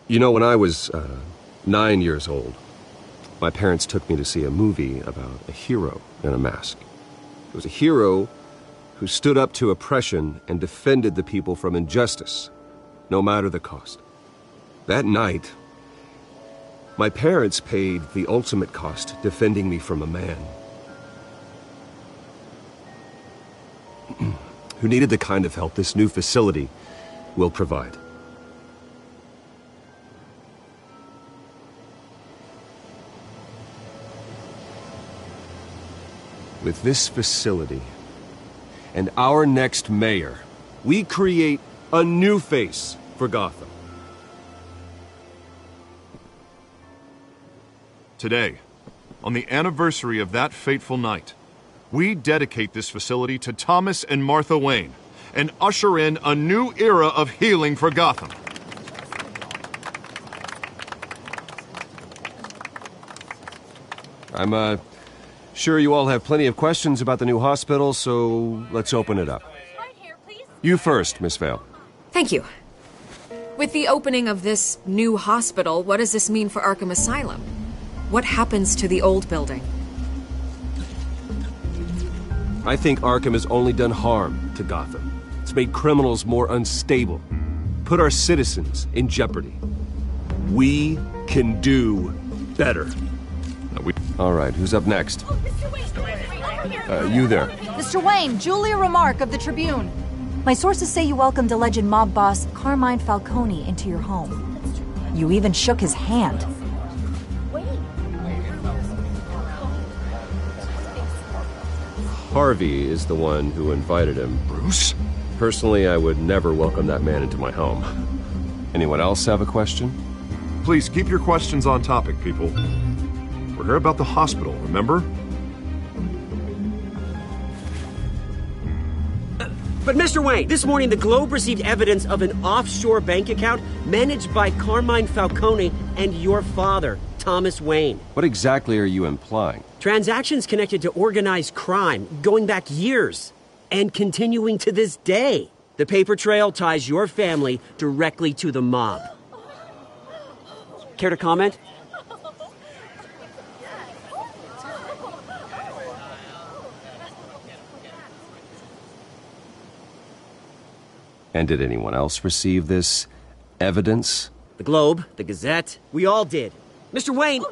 Speaker 5: You know, when I was 9 years old, my parents took me to see a movie about a hero in a mask. It was a hero who stood up to oppression and defended the people from injustice, no matter the cost. That night, my parents paid the ultimate cost defending me from a man who needed the kind of help this new facility will provide. With this facility and our next mayor, we create a new face for Gotham.
Speaker 7: Today, on the anniversary of that fateful night, we dedicate this facility to Thomas and Martha Wayne and usher in a new era of healing for Gotham.
Speaker 5: I'm sure you all have plenty of questions about the new hospital, so let's open it up. You first, Miss Vale.
Speaker 11: Thank you. With the opening of this new hospital, what does this mean for Arkham Asylum? What happens to the old building?
Speaker 5: I think Arkham has only done harm to Gotham. It's made criminals more unstable, put our citizens in jeopardy. We can do better. All right, who's up next? You there.
Speaker 18: Mr. Wayne, Julia Remark of the Tribune. My sources say you welcomed alleged mob boss Carmine Falcone into your home. You even shook his hand.
Speaker 5: Harvey is the one who invited him.
Speaker 7: Bruce?
Speaker 5: Personally, I would never welcome that man into my home. Anyone else have a question?
Speaker 7: Please keep your questions on topic, people. We're here about the hospital, remember?
Speaker 16: But Mr. Wayne, this morning the Globe received evidence of an offshore bank account managed by Carmine Falcone and your father, Thomas Wayne.
Speaker 5: What exactly are you implying?
Speaker 16: Transactions connected to organized crime going back years and continuing to this day. The paper trail ties your family directly to the mob. Care to comment?
Speaker 5: And did anyone else receive this evidence?
Speaker 16: The Globe, the Gazette, we all did. Mr. Wayne,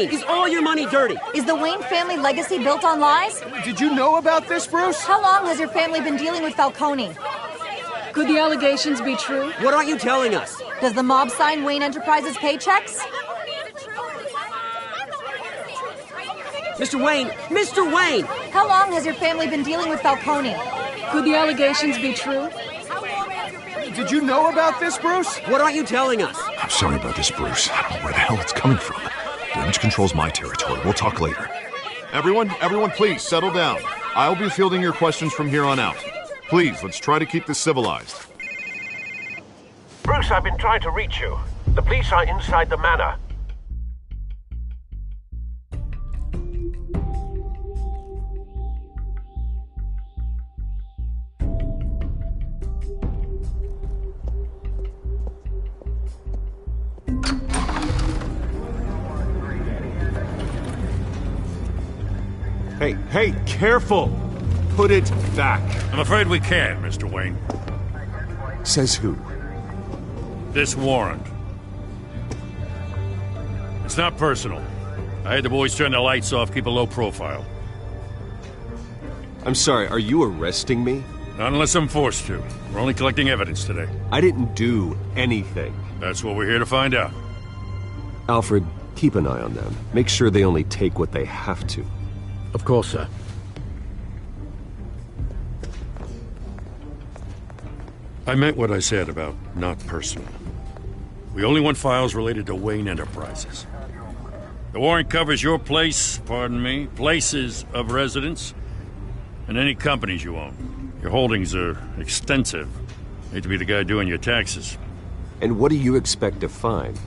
Speaker 16: is all your money dirty?
Speaker 18: Is the Wayne family legacy built on lies?
Speaker 17: Did you know about this, Bruce?
Speaker 18: How long has your family been dealing with Falcone?
Speaker 1: Could the allegations be true?
Speaker 16: What aren't you telling us?
Speaker 18: Does the mob sign Wayne Enterprises paychecks?
Speaker 16: Mr. Wayne!
Speaker 18: How long has your family been dealing with Falcone?
Speaker 1: Could the allegations be true?
Speaker 17: Did you know about this, Bruce?
Speaker 16: What aren't you telling us?
Speaker 7: I'm sorry about this, Bruce. I don't know where the hell it's coming from. Damage control's my territory. We'll talk later. Everyone, please settle down. I'll be fielding your questions from here on out. Please, let's try to keep this civilized.
Speaker 19: Bruce, I've been trying to reach you. The police are inside the manor.
Speaker 5: Hey, careful! Put it back.
Speaker 4: I'm afraid we can't, Mr. Wayne.
Speaker 5: Says who?
Speaker 4: This warrant. It's not personal.
Speaker 20: I had the boys turn the lights off, keep a low profile.
Speaker 5: I'm sorry, are you arresting me?
Speaker 20: Not unless I'm forced to. We're only collecting evidence today.
Speaker 5: I didn't do anything.
Speaker 20: That's what we're here to find out.
Speaker 5: Alfred, keep an eye on them. Make sure they only take what they have to.
Speaker 6: Of course, sir.
Speaker 20: I meant what I said about not personal. We only want files related to Wayne Enterprises. The warrant covers your place, pardon me, places of residence, and any companies you own. Your holdings are extensive. Hate to be the guy doing your taxes.
Speaker 5: And what do you expect to find?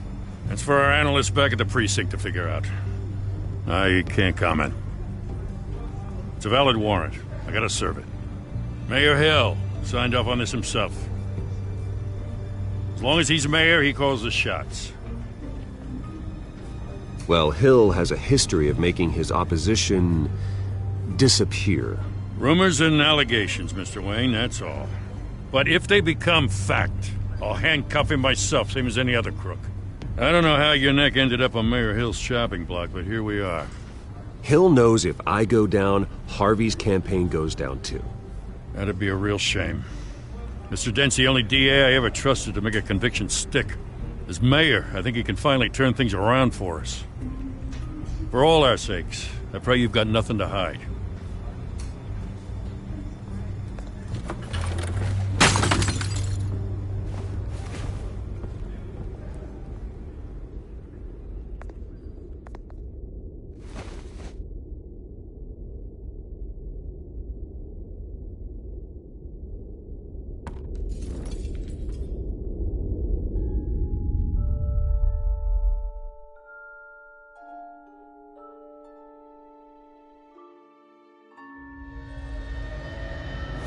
Speaker 20: That's for our analysts back at the precinct to figure out. I can't comment. It's a valid warrant. I gotta serve it. Mayor Hill signed off on this himself. As long as he's mayor, he calls the shots.
Speaker 5: Well, Hill has a history of making his opposition disappear.
Speaker 20: Rumors and allegations, Mr. Wayne, that's all. But if they become fact, I'll handcuff him myself, same as any other crook. I don't know how your neck ended up on Mayor Hill's shopping block, but here we are.
Speaker 5: Hill knows if I go down, Harvey's campaign goes down too.
Speaker 20: That'd be a real shame. Mr. Dent's the only DA I ever trusted to make a conviction stick. As mayor, I think he can finally turn things around for us. For all our sakes, I pray you've got nothing to hide.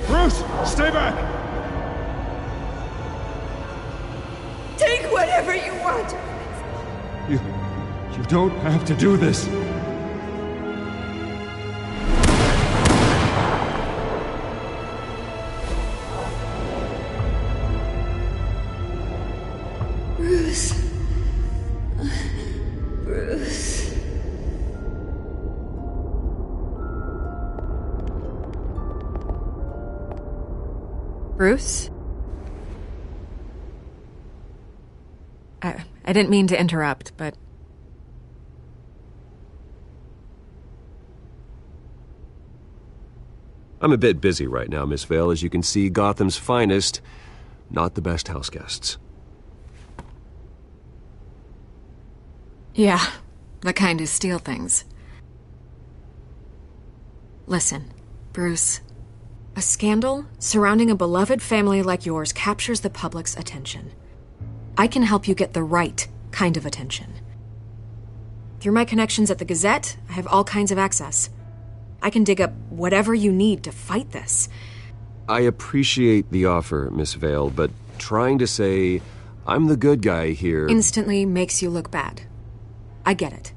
Speaker 17: Bruce, stay back!
Speaker 10: Take whatever you want.
Speaker 17: You don't have to do this.
Speaker 10: Bruce. Bruce.
Speaker 11: Bruce? I didn't mean to interrupt, but...
Speaker 5: I'm a bit busy right now, Miss Vale. As you can see, Gotham's finest, not the best house guests.
Speaker 11: Yeah, the kind who steal things. Listen, Bruce. A scandal surrounding a beloved family like yours captures the public's attention. I can help you get the right kind of attention. Through my connections at the Gazette, I have all kinds of access. I can dig up whatever you need to fight this.
Speaker 5: I appreciate the offer, Miss Vale, but trying to say I'm the good guy here...
Speaker 11: instantly makes you look bad. I get it.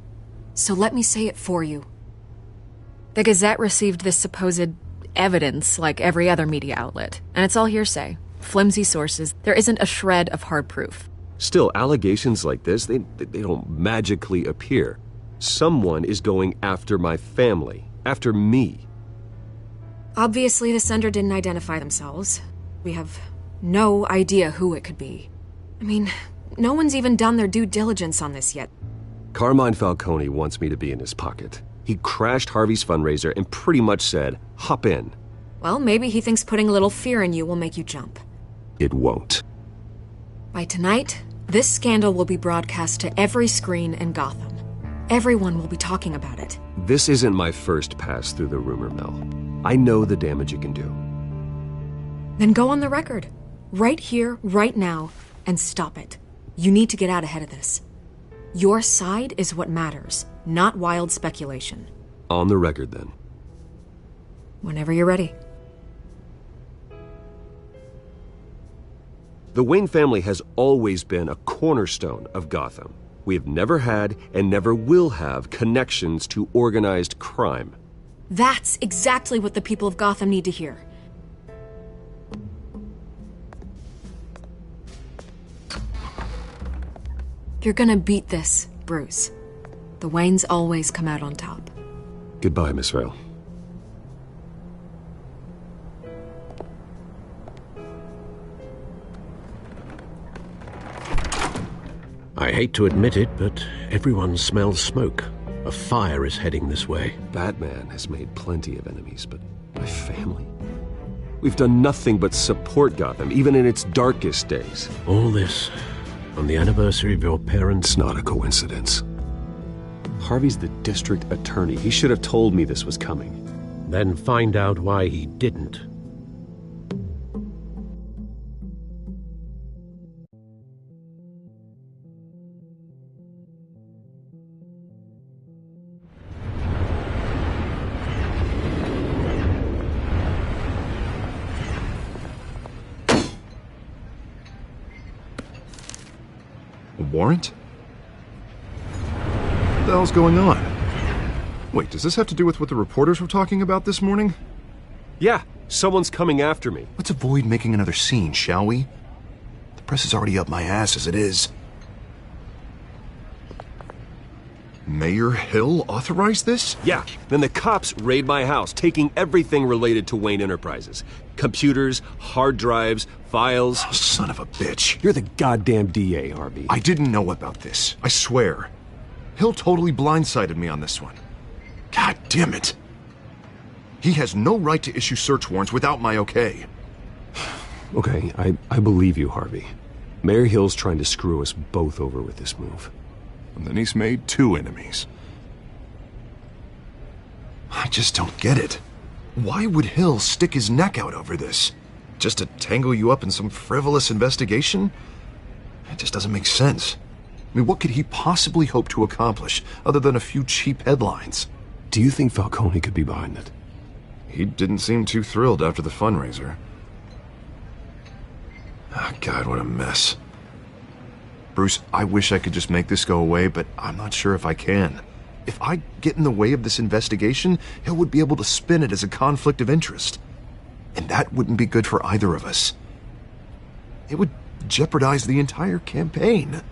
Speaker 11: So let me say it for you. The Gazette received this supposed evidence like every other media outlet, and it's all hearsay. Flimsy sources. There isn't a shred of hard proof.
Speaker 5: Still, allegations like this, they don't magically appear. Someone is going after my family. After me.
Speaker 11: Obviously, the sender didn't identify themselves. We have no idea who it could be. I mean, no one's even done their due diligence on this yet.
Speaker 5: Carmine Falcone wants me to be in his pocket. He crashed Harvey's fundraiser and pretty much said, hop in.
Speaker 11: Well, maybe he thinks putting a little fear in you will make you jump.
Speaker 5: It won't.
Speaker 11: By tonight, this scandal will be broadcast to every screen in Gotham. Everyone will be talking about it.
Speaker 5: This isn't my first pass through the rumor mill. I know the damage it can do.
Speaker 11: Then go on the record. Right here, right now, and stop it. You need to get out ahead of this. Your side is what matters, not wild speculation.
Speaker 5: On the record, then.
Speaker 11: Whenever you're ready.
Speaker 5: The Wayne family has always been a cornerstone of Gotham. We have never had and never will have connections to organized crime.
Speaker 11: That's exactly what the people of Gotham need to hear. You're gonna beat this, Bruce. The Waynes always come out on top.
Speaker 5: Goodbye, Miss Rail.
Speaker 6: I hate to admit it, but everyone smells smoke. A fire is heading this way.
Speaker 5: Batman has made plenty of enemies, but my family? We've done nothing but support Gotham, even in its darkest days.
Speaker 6: All this on the anniversary of your parents'...
Speaker 5: It's not a coincidence. Harvey's the district attorney. He should have told me this was coming.
Speaker 6: Then find out why he didn't.
Speaker 7: A warrant? What the hell's going on? Wait, does this have to do with what the reporters were talking about this morning?
Speaker 5: Yeah, someone's coming after me.
Speaker 7: Let's avoid making another scene, shall we? The press is already up my ass as it is. Mayor Hill authorized this?
Speaker 5: Yeah, then the cops raid my house, taking everything related to Wayne Enterprises. Computers, hard drives, files.
Speaker 7: Oh, son of a bitch.
Speaker 5: You're the goddamn DA, Harvey.
Speaker 7: I didn't know about this. I swear. Hill totally blindsided me on this one. God damn it. He has no right to issue search warrants without my okay.
Speaker 5: Okay, I believe you, Harvey. Mayor Hill's trying to screw us both over with this move.
Speaker 7: And then he's made 2 enemies. I just don't get it. Why would Hill stick his neck out over this? Just to tangle you up in some frivolous investigation? It just doesn't make sense. I mean, what could he possibly hope to accomplish other than a few cheap headlines?
Speaker 5: Do you think Falcone could be behind it?
Speaker 7: He didn't seem too thrilled after the fundraiser. Oh, God, what a mess. Bruce, I wish I could just make this go away, but I'm not sure if I can. If I get in the way of this investigation, Hill would be able to spin it as a conflict of interest. And that wouldn't be good for either of us. It would jeopardize the entire campaign.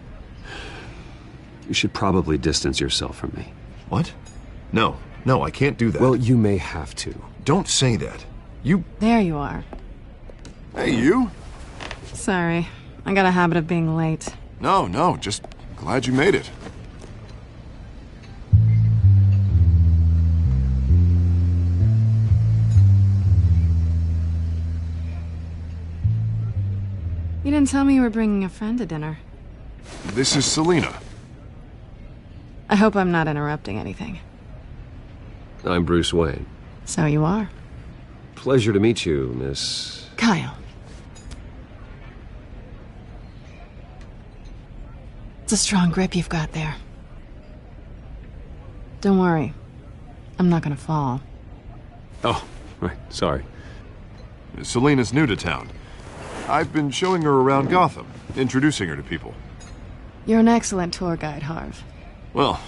Speaker 5: You should probably distance yourself from me.
Speaker 7: What? No, I can't do that.
Speaker 5: Well, you may have to.
Speaker 7: Don't say that. You...
Speaker 1: There you are.
Speaker 7: Hey, you?
Speaker 1: Sorry, I got a habit of being late.
Speaker 7: No, just glad you made it.
Speaker 1: You didn't tell me you were bringing a friend to dinner.
Speaker 7: This is Selina.
Speaker 1: I hope I'm not interrupting anything.
Speaker 5: I'm Bruce Wayne.
Speaker 1: So you are.
Speaker 5: Pleasure to meet you, Miss...
Speaker 1: Kyle. It's a strong grip you've got there. Don't worry. I'm not gonna fall.
Speaker 5: Oh, right. Sorry.
Speaker 7: Selina's new to town. I've been showing her around Gotham, introducing her to people.
Speaker 1: You're an excellent tour guide, Harv.
Speaker 7: Well,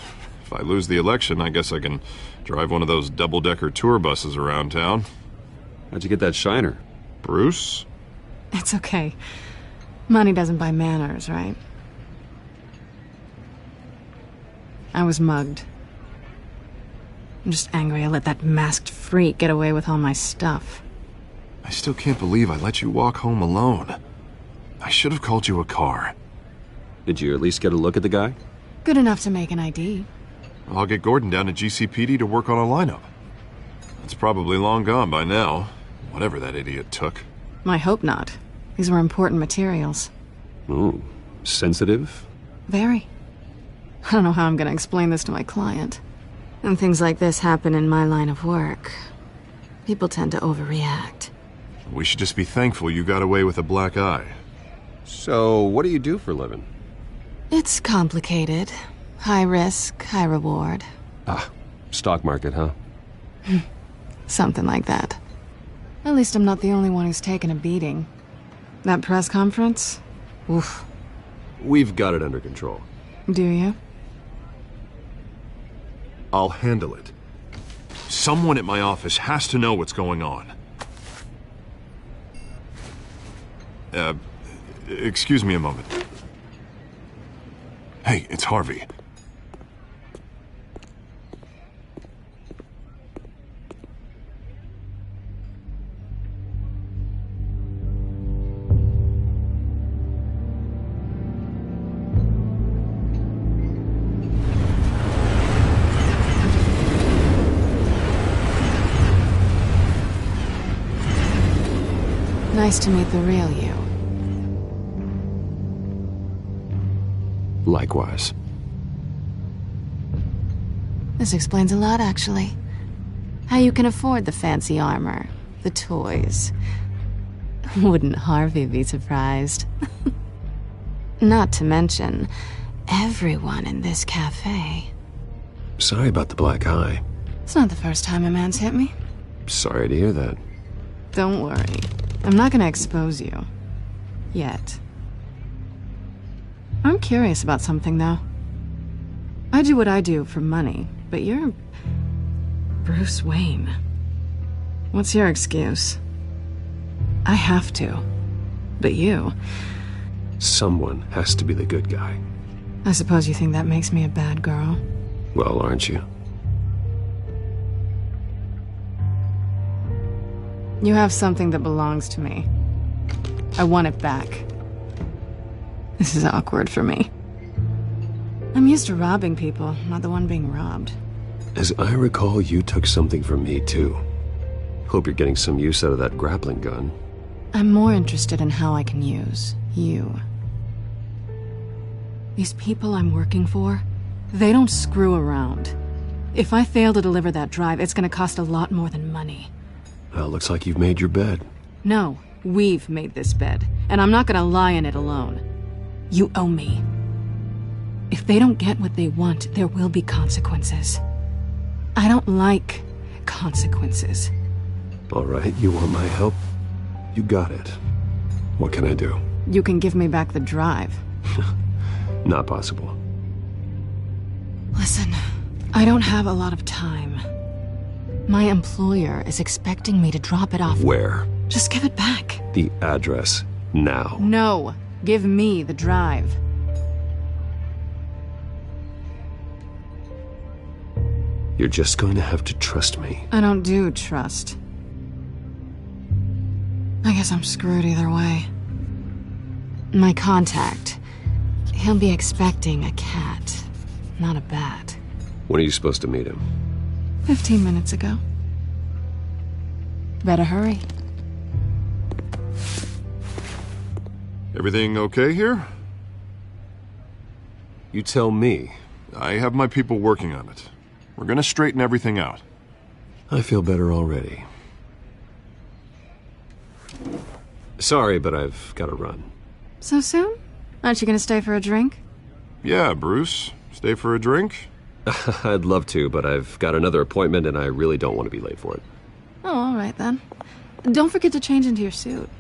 Speaker 7: if I lose the election, I guess I can drive one of those double-decker tour buses around town.
Speaker 5: How'd you get that shiner?
Speaker 7: Bruce?
Speaker 1: It's okay. Money doesn't buy manners, right? I was mugged. I'm just angry I let that masked freak get away with all my stuff.
Speaker 7: I still can't believe I let you walk home alone. I should have called you a car.
Speaker 5: Did you at least get a look at the guy?
Speaker 1: Good enough to make an ID.
Speaker 7: I'll get Gordon down to GCPD to work on a lineup. It's probably long gone by now, whatever that idiot took.
Speaker 1: I hope not. These were important materials.
Speaker 5: Ooh, sensitive?
Speaker 1: Very. I don't know how I'm gonna explain this to my client. And things like this happen in my line of work. People tend to overreact.
Speaker 7: We should just be thankful you got away with a black eye.
Speaker 5: So, what do you do for a living?
Speaker 1: It's complicated. High risk, high reward.
Speaker 5: Ah, stock market, huh?
Speaker 1: Something like that. At least I'm not the only one who's taken a beating. That press conference? Oof.
Speaker 5: We've got it under control.
Speaker 1: Do you?
Speaker 7: I'll handle it. Someone at my office has to know what's going on. Excuse me a moment. Hey, it's Harvey.
Speaker 1: Nice to meet the real you.
Speaker 5: Likewise.
Speaker 1: This explains a lot, actually. How you can afford the fancy armor, the toys. Wouldn't Harvey be surprised? Not to mention, everyone in this cafe.
Speaker 5: Sorry about the black eye.
Speaker 1: It's not the first time a man's hit me.
Speaker 5: Sorry to hear that.
Speaker 1: Don't worry. I'm not gonna expose you. Yet. I'm curious about something, though. I do what I do for money, but you're... Bruce Wayne. What's your excuse? I have to. But you...
Speaker 5: Someone has to be the good guy.
Speaker 1: I suppose you think that makes me a bad girl.
Speaker 5: Well, aren't you?
Speaker 1: You have something that belongs to me. I want it back. This is awkward for me. I'm used to robbing people, not the one being robbed.
Speaker 5: As I recall, you took something from me, too. Hope you're getting some use out of that grappling gun.
Speaker 1: I'm more interested in how I can use you. These people I'm working for, they don't screw around. If I fail to deliver that drive, it's gonna cost a lot more than money.
Speaker 5: Well, looks like you've made your bed.
Speaker 1: No, we've made this bed, and I'm not gonna lie in it alone. You owe me. If they don't get what they want, there will be consequences. I don't like consequences.
Speaker 5: All right, you want my help? You got it. What can I do?
Speaker 1: You can give me back the drive.
Speaker 5: Not possible.
Speaker 1: Listen, I don't have a lot of time. My employer is expecting me to drop it off.
Speaker 5: Where?
Speaker 1: Just give it back.
Speaker 5: The address, now.
Speaker 1: No, give me the drive.
Speaker 5: You're just going to have to trust me.
Speaker 1: I don't do trust. I guess I'm screwed either way. My contact, he'll be expecting a cat, not a bat.
Speaker 5: When are you supposed to meet him?
Speaker 1: 15 minutes ago. Better hurry.
Speaker 7: Everything okay here?
Speaker 5: You tell me.
Speaker 7: I have my people working on it. We're gonna straighten everything out.
Speaker 5: I feel better already. Sorry, but I've got to run.
Speaker 1: So soon? Aren't you gonna stay for a drink?
Speaker 7: Yeah, Bruce. Stay for a drink?
Speaker 5: I'd love to, but I've got another appointment and I really don't want to be late for it.
Speaker 1: Oh, all right then. Don't forget to change into your suit.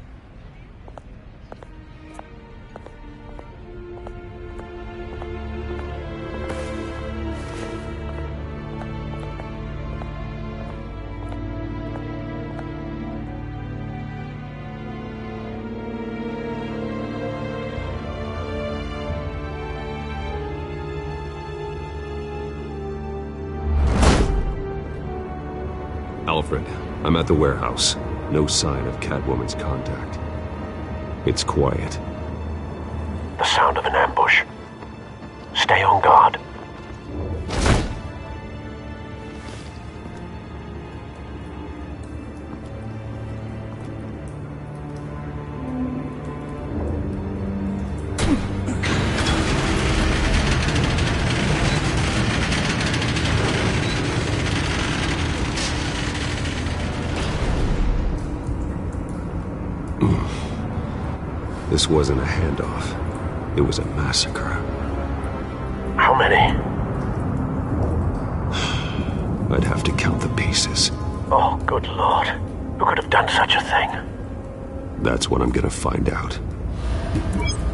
Speaker 5: Alfred, I'm at the warehouse. No sign of Catwoman's contact. It's quiet.
Speaker 19: The sound of an ambush. Stay on guard.
Speaker 5: This wasn't a handoff. It was a massacre.
Speaker 19: How many?
Speaker 5: I'd have to count the pieces.
Speaker 19: Oh, good Lord. Who could have done such a thing?
Speaker 3: That's what I'm gonna find out.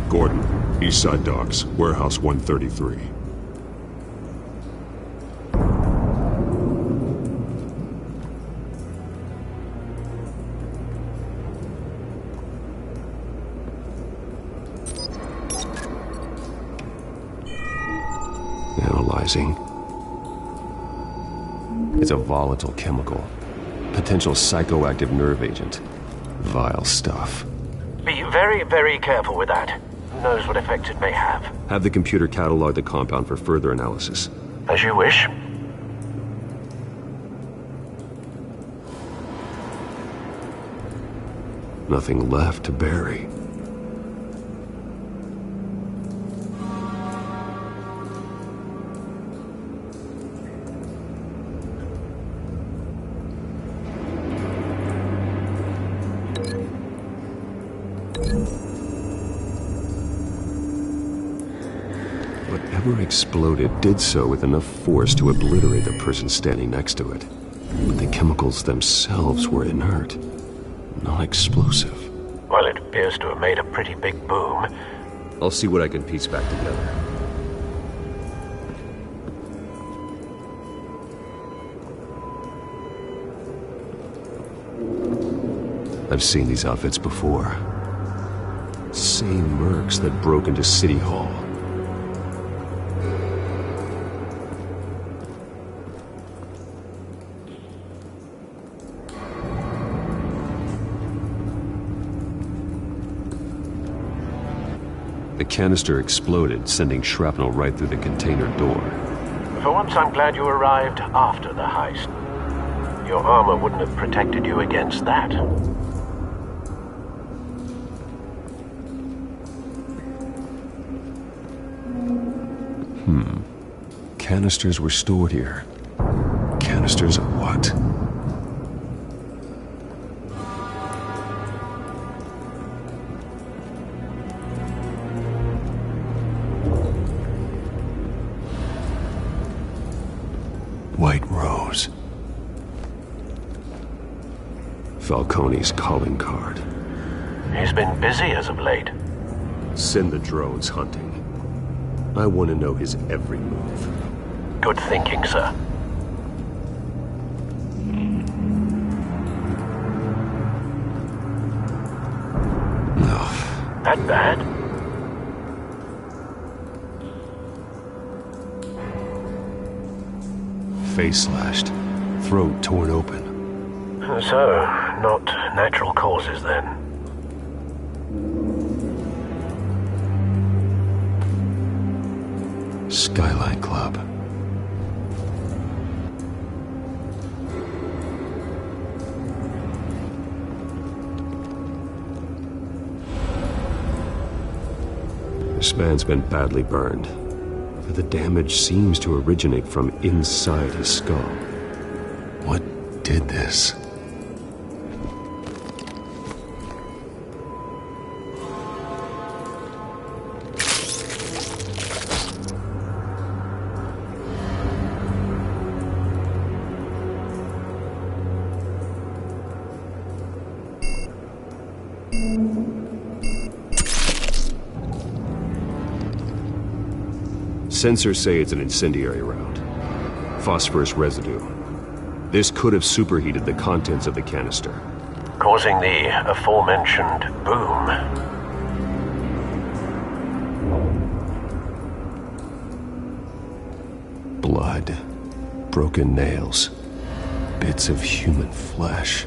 Speaker 3: Gordon, Eastside Docks, Warehouse 133.
Speaker 5: Analyzing. It's a volatile chemical. Potential psychoactive nerve agent. Vile stuff.
Speaker 19: Be very, very careful with that. Who knows what effect it may have.
Speaker 5: Have the computer catalog the compound for further analysis.
Speaker 19: As you wish.
Speaker 3: Nothing left to bury. Whatever exploded did so with enough force to obliterate the person standing next to it. But the chemicals themselves were inert, not explosive.
Speaker 19: Well, it appears to have made a pretty big boom.
Speaker 5: I'll see what I can piece back together.
Speaker 3: I've seen these outfits before. Same mercs that broke into City Hall. The canister exploded, sending shrapnel right through the container door.
Speaker 19: For once, I'm glad you arrived after the heist. Your armor wouldn't have protected you against that.
Speaker 3: Canisters were stored here. Canisters of what? White Rose. Falcone's calling card.
Speaker 19: He's been busy as of late.
Speaker 3: Send the drones hunting. I want to know his every move.
Speaker 19: Good thinking, sir.
Speaker 3: No.
Speaker 19: That bad?
Speaker 3: Face slashed. Throat torn open.
Speaker 19: So, not natural causes then.
Speaker 3: Skyline Club. This man's been badly burned, but the damage seems to originate from inside his skull. What did this? Sensors say it's an incendiary round. Phosphorus residue. This could have superheated the contents of the canister,
Speaker 19: causing the aforementioned boom.
Speaker 3: Blood. Broken nails. Bits of human flesh.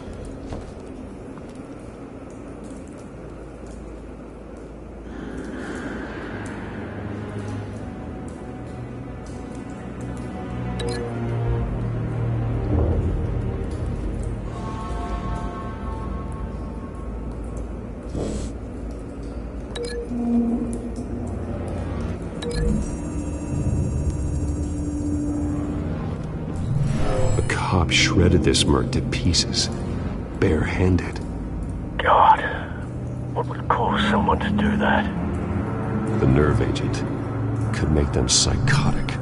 Speaker 3: Shredded this merc to pieces, barehanded.
Speaker 19: God, what would cause someone to do that?
Speaker 3: The nerve agent could make them psychotic.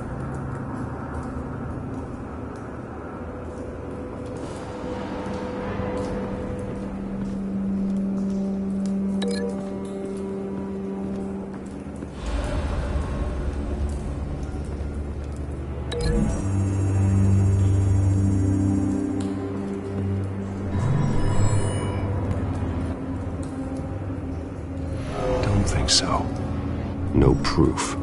Speaker 3: So, no proof.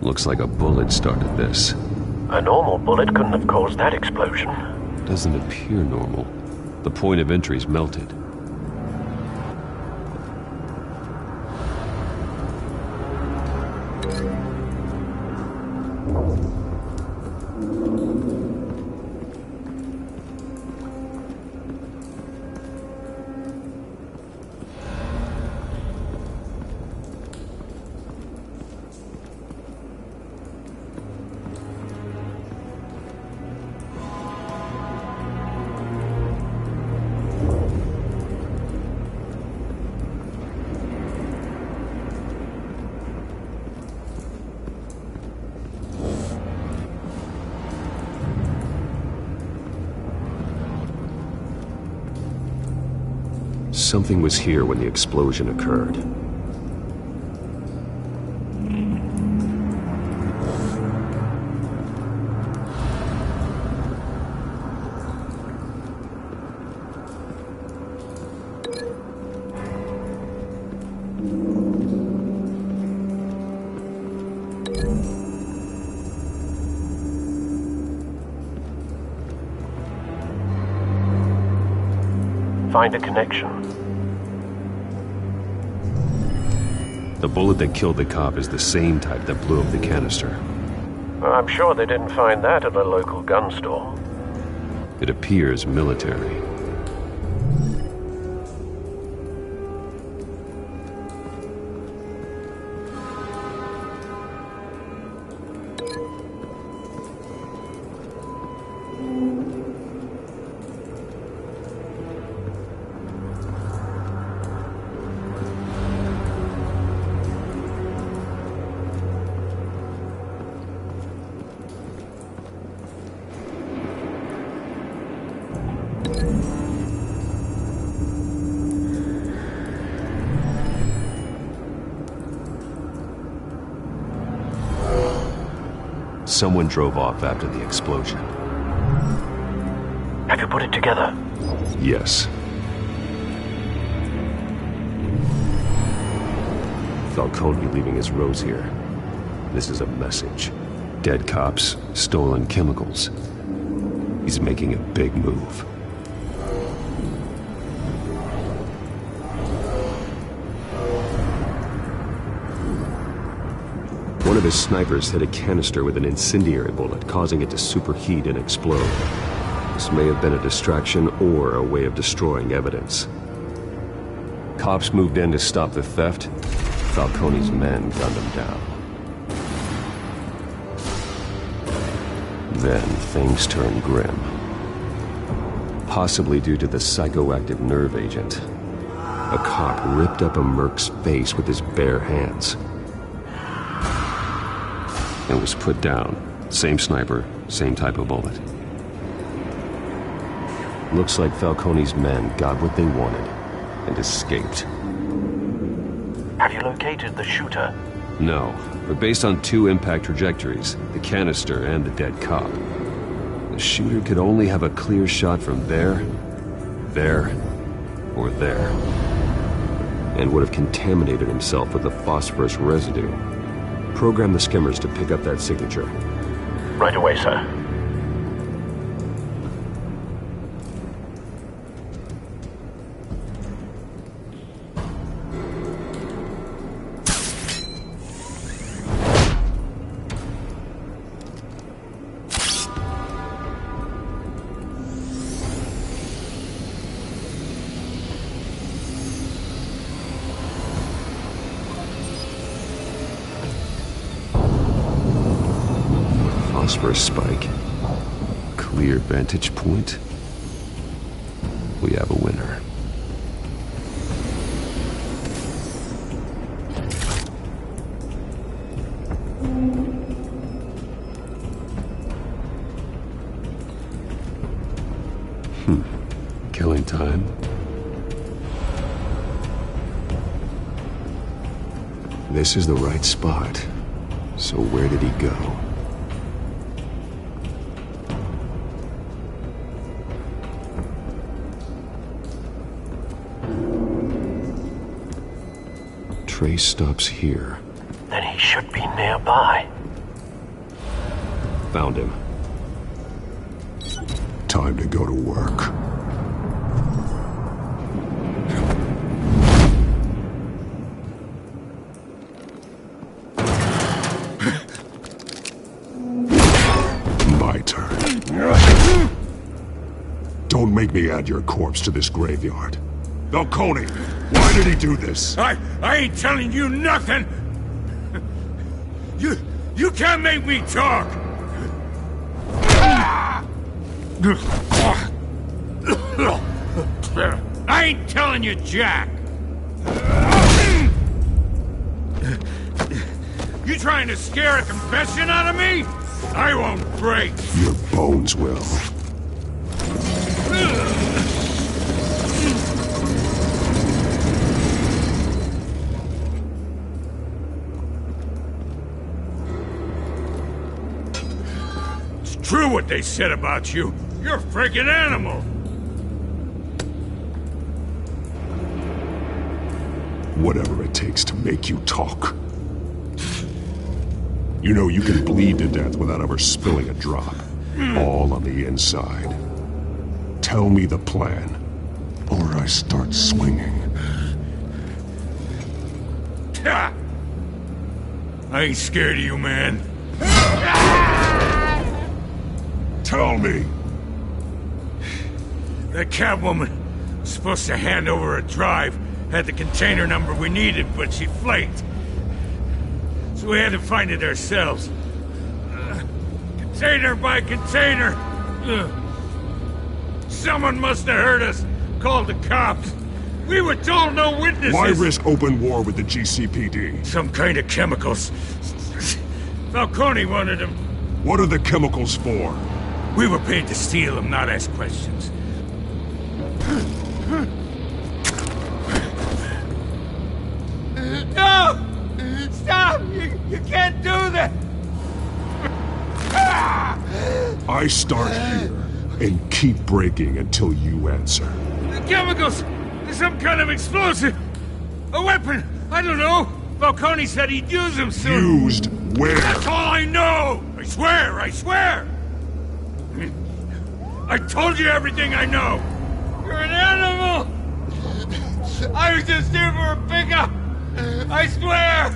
Speaker 3: Looks like a bullet started this.
Speaker 19: A normal bullet couldn't have caused that explosion.
Speaker 3: Doesn't appear normal. The point of entry's melted. Something was here when the explosion occurred.
Speaker 19: Find a connection.
Speaker 3: The bullet that killed the cop is the same type that blew up the canister.
Speaker 19: I'm sure they didn't find that at a local gun store.
Speaker 3: It appears military. Someone drove off after the explosion.
Speaker 19: Have you put it together?
Speaker 3: Yes. Falcone leaving his rose here. This is a message. Dead cops, stolen chemicals. He's making a big move. One of his snipers hit a canister with an incendiary bullet, causing it to superheat and explode. This may have been a distraction or a way of destroying evidence. Cops moved in to stop the theft. Falcone's men gunned him down. Then things turned grim. Possibly due to the psychoactive nerve agent. A cop ripped up a merc's face with his bare hands. And was put down. Same sniper, same type of bullet. Looks like Falcone's men got what they wanted and escaped.
Speaker 19: Have you located the shooter?
Speaker 3: No, but based on two impact trajectories, the canister and the dead cop, the shooter could only have a clear shot from there, or there, and would have contaminated himself with the phosphorus residue. Program the skimmers to pick up that signature.
Speaker 19: Right away, sir.
Speaker 3: Phosphorus spike. Clear vantage point. We have a winner. Killing time. This is the right spot. So where did he go? Trace stops here.
Speaker 19: Then he should be nearby.
Speaker 3: Found him.
Speaker 17: Time to go to work. My turn. Don't make me add your corpse to this graveyard. Falcone, why did he do this?
Speaker 12: I ain't telling you nothing! You can't make me talk! I ain't telling you, Jack! You trying to scare a confession out of me? I won't break!
Speaker 17: Your bones will.
Speaker 12: It's true what they said about you. You're a freaking animal!
Speaker 17: Whatever it takes to make you talk. You know you can bleed to death without ever spilling a drop. All on the inside. Tell me the plan, or I start swinging.
Speaker 12: I ain't scared of you, man.
Speaker 17: Tell me!
Speaker 12: That Catwoman was supposed to hand over a drive, had the container number we needed, but she flaked. So we had to find it ourselves. Container by container. Someone must have heard us, called the cops. We were told no witnesses.
Speaker 17: Why risk open war with the GCPD?
Speaker 12: Some kind of chemicals. Falcone wanted them.
Speaker 17: What are the chemicals for?
Speaker 12: We were paid to steal them, not ask questions. No! Stop! You can't do that!
Speaker 17: I start here and keep breaking until you answer.
Speaker 12: The chemicals! Some kind of explosive! A weapon! I don't know! Falcone said he'd use them soon!
Speaker 17: Used where?
Speaker 12: That's all I know! I swear! I swear! I told you everything I know! You're an animal! I was just here for a pickup! I swear!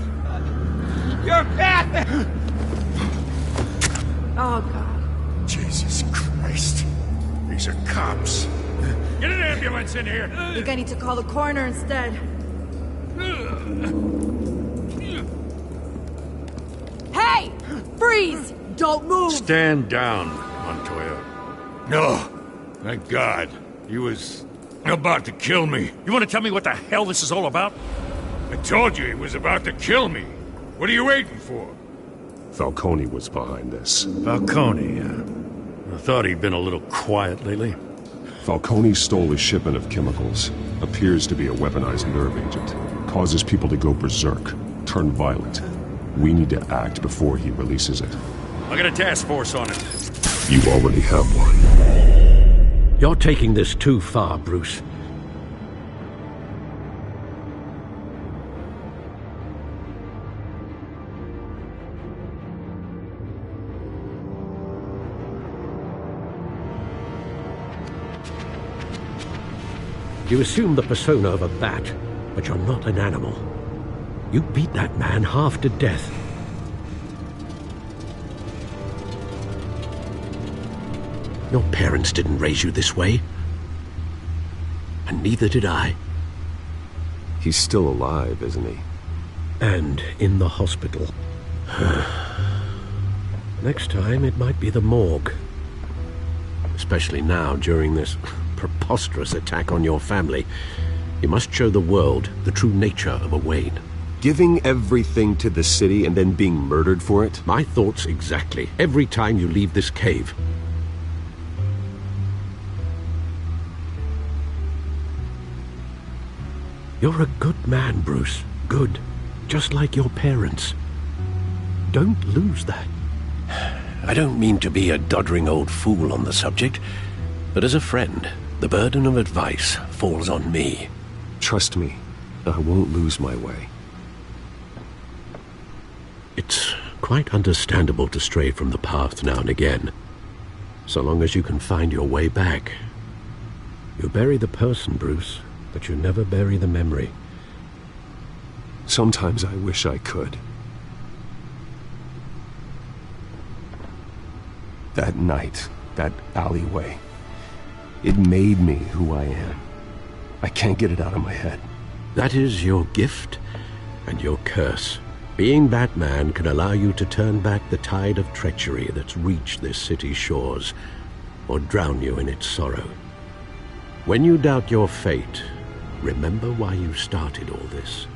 Speaker 12: You're pathetic!
Speaker 9: Oh, God.
Speaker 12: Jesus Christ. These are cops. Get an ambulance in here!
Speaker 18: I think I need to call the coroner instead. Hey! Freeze! Don't move!
Speaker 20: Stand down, Montoya.
Speaker 12: No. Thank God. He was about to kill me.
Speaker 20: You want to tell me what the hell this is all about?
Speaker 12: I told you he was about to kill me. What are you waiting for?
Speaker 17: Falcone was behind this.
Speaker 20: Falcone, I thought he'd been a little quiet lately.
Speaker 17: Falcone stole a shipment of chemicals. Appears to be a weaponized nerve agent. Causes people to go berserk, turn violent. We need to act before he releases it.
Speaker 20: I got a task force on it.
Speaker 17: You already have one.
Speaker 6: You're taking this too far, Bruce. You assume the persona of a bat, but you're not an animal. You beat that man half to death. Your parents didn't raise you this way. And neither did I.
Speaker 3: He's still alive, isn't he?
Speaker 6: And in the hospital. Next time, it might be the morgue. Especially now, during this preposterous attack on your family. You must show the world the true nature of a Wayne.
Speaker 3: Giving everything to the city and then being murdered for it?
Speaker 6: My thoughts exactly. Every time you leave this cave. You're a good man, Bruce. Good. Just like your parents. Don't lose that. I don't mean to be a doddering old fool on the subject, but as a friend, the burden of advice falls on me.
Speaker 3: Trust me, I won't lose my way.
Speaker 6: It's quite understandable to stray from the path now and again, so long as you can find your way back. You bury the person, Bruce, but you never bury the memory.
Speaker 3: Sometimes I wish I could. That night, that alleyway, it made me who I am. I can't get it out of my head.
Speaker 6: That is your gift and your curse. Being Batman can allow you to turn back the tide of treachery that's reached this city's shores, or drown you in its sorrow. When you doubt your fate, remember why you started all this.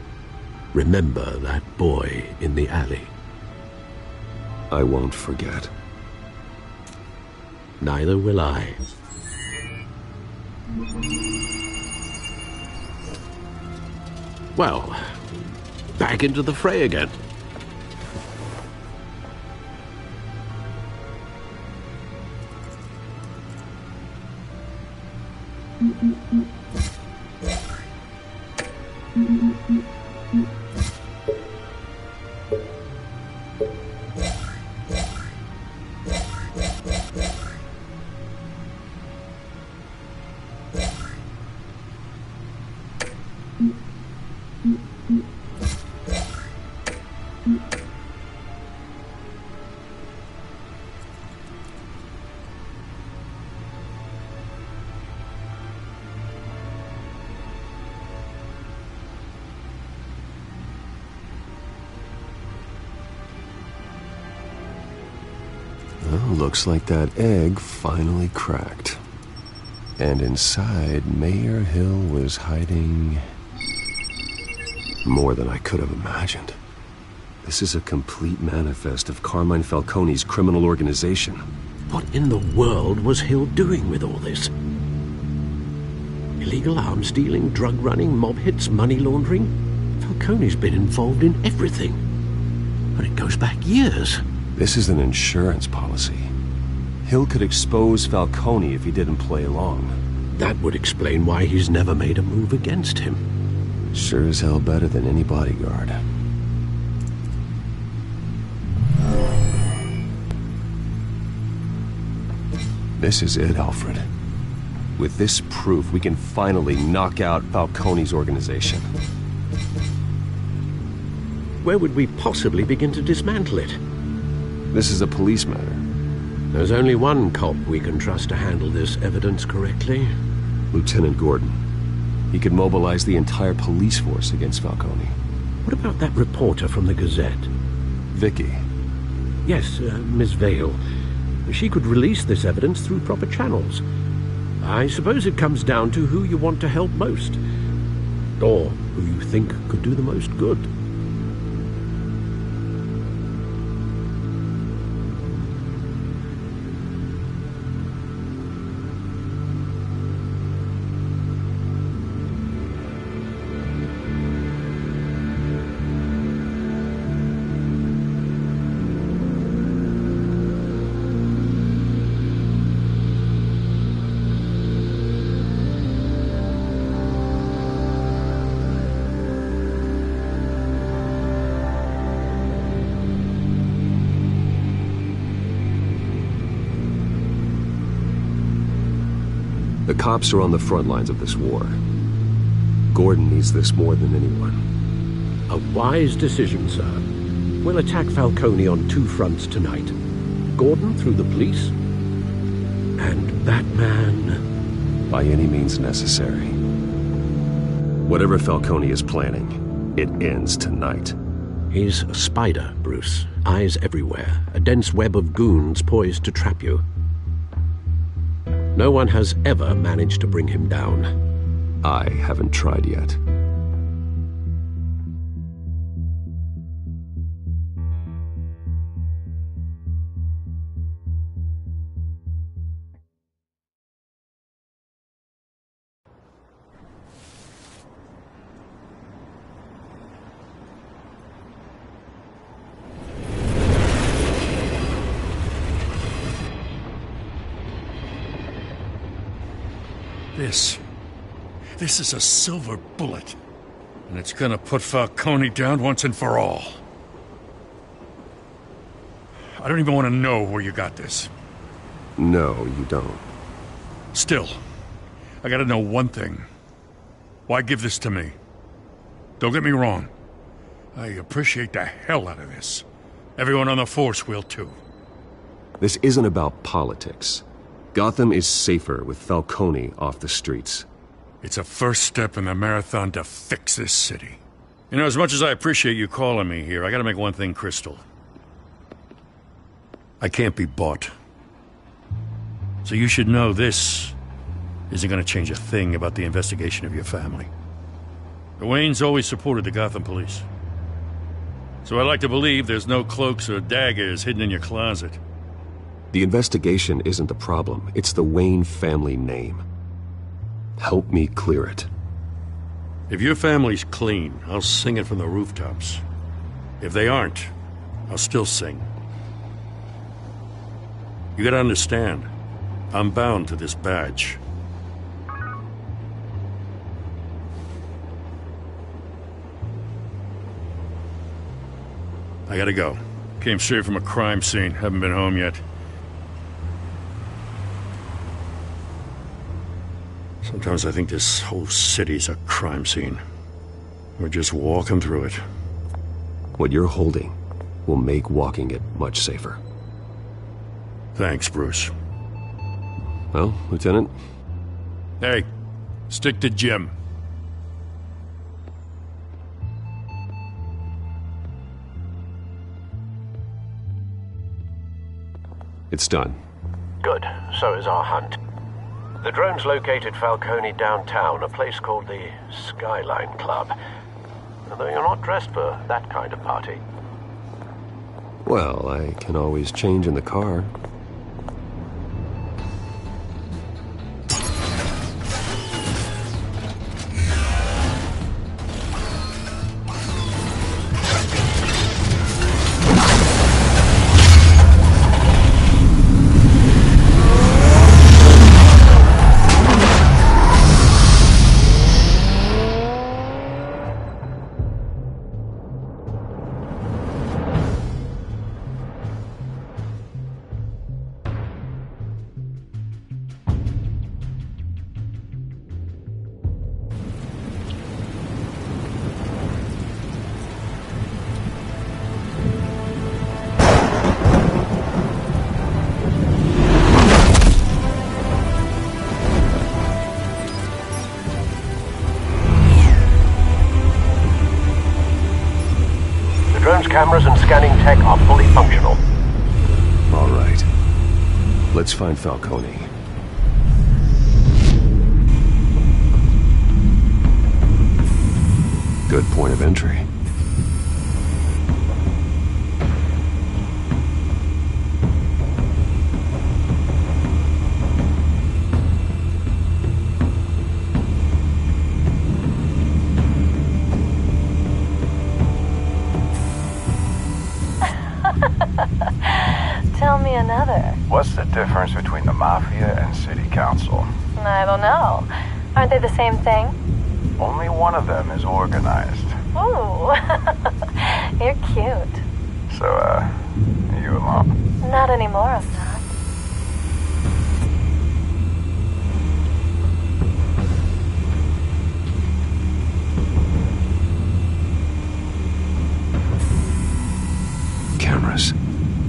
Speaker 6: Remember that boy in the alley.
Speaker 3: I won't forget.
Speaker 6: Neither will I. Well, back into the fray again.
Speaker 3: Looks like that egg finally cracked. And inside, Mayor Hill was hiding more than I could have imagined. This is a complete manifest of Carmine Falcone's criminal organization.
Speaker 6: What in the world was Hill doing with all this? Illegal arms dealing, drug running, mob hits, money laundering? Falcone's been involved in everything. And it goes back years.
Speaker 3: This is an insurance policy. Hill could expose Falcone if he didn't play along.
Speaker 6: That would explain why he's never made a move against him.
Speaker 3: Sure as hell better than any bodyguard. This is it, Alfred. With this proof, we can finally knock out Falcone's organization.
Speaker 6: Where would we possibly begin to dismantle it?
Speaker 3: This is a police matter.
Speaker 6: There's only one cop we can trust to handle this evidence correctly.
Speaker 3: Lieutenant Gordon. He could mobilize the entire police force against Falcone.
Speaker 6: What about that reporter from the Gazette?
Speaker 3: Vicky.
Speaker 6: Yes, Miss Vale. She could release this evidence through proper channels. I suppose it comes down to who you want to help most. Or who you think could do the most good.
Speaker 3: The cops are on the front lines of this war. Gordon needs this more than anyone.
Speaker 6: A wise decision, sir. We'll attack Falcone on two fronts tonight. Gordon through the police, and Batman...
Speaker 3: by any means necessary. Whatever Falcone is planning, it ends tonight.
Speaker 6: He's a spider, Bruce. Eyes everywhere. A dense web of goons poised to trap you. No one has ever managed to bring him down.
Speaker 3: I haven't tried yet.
Speaker 20: This is a silver bullet. And it's gonna put Falcone down once and for all. I don't even want to know where you got this.
Speaker 3: No, you don't.
Speaker 20: Still, I gotta know one thing. Why give this to me? Don't get me wrong. I appreciate the hell out of this. Everyone on the force will too.
Speaker 3: This isn't about politics. Gotham is safer with Falcone off the streets.
Speaker 20: It's a first step in the marathon to fix this city. You know, as much as I appreciate you calling me here, I gotta make one thing crystal. I can't be bought. So you should know this isn't gonna change a thing about the investigation of your family. The Waynes always supported the Gotham police. So I like to believe there's no cloaks or daggers hidden in your closet.
Speaker 3: The investigation isn't the problem. It's the Wayne family name. Help me clear it.
Speaker 20: If your family's clean, I'll sing it from the rooftops. If they aren't, I'll still sing. You gotta understand, I'm bound to this badge. I gotta go. Came straight from a crime scene. Haven't been home yet. Sometimes I think this whole city's a crime scene. We're just walking through it.
Speaker 3: What you're holding will make walking it much safer.
Speaker 20: Thanks, Bruce.
Speaker 3: Well, Lieutenant?
Speaker 20: Hey, stick to Jim.
Speaker 3: It's done.
Speaker 19: Good. So is our hunt. The drones located Falcone downtown, a place called the Skyline Club. Although you're not dressed for that kind of party.
Speaker 3: Well, I can always change in the car.
Speaker 19: Cameras and scanning tech are fully functional.
Speaker 3: All right. Let's find Falcone. Good point of entry.
Speaker 21: Tell me another.
Speaker 22: What's the difference between the Mafia and City Council?
Speaker 21: I don't know. Aren't they the same thing?
Speaker 22: Only one of them is organized.
Speaker 21: Ooh. You're cute.
Speaker 22: So, are you alone?
Speaker 21: Not anymore, I'm not.
Speaker 3: Cameras.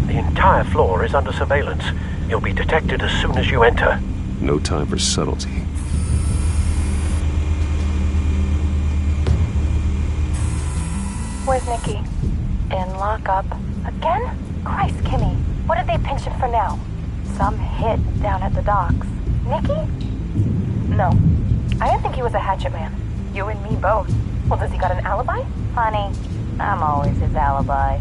Speaker 19: The entire floor is under surveillance. You'll be detected as soon as you enter.
Speaker 3: No time for subtlety.
Speaker 21: Where's Nikki? In lockup. Again? Christ, Kimmy. What did they pinch him for now? Some hit down at the docks. Nikki? No. I didn't think he was a hatchet man. You and me both. Well, does he got an alibi? Honey, I'm always his alibi.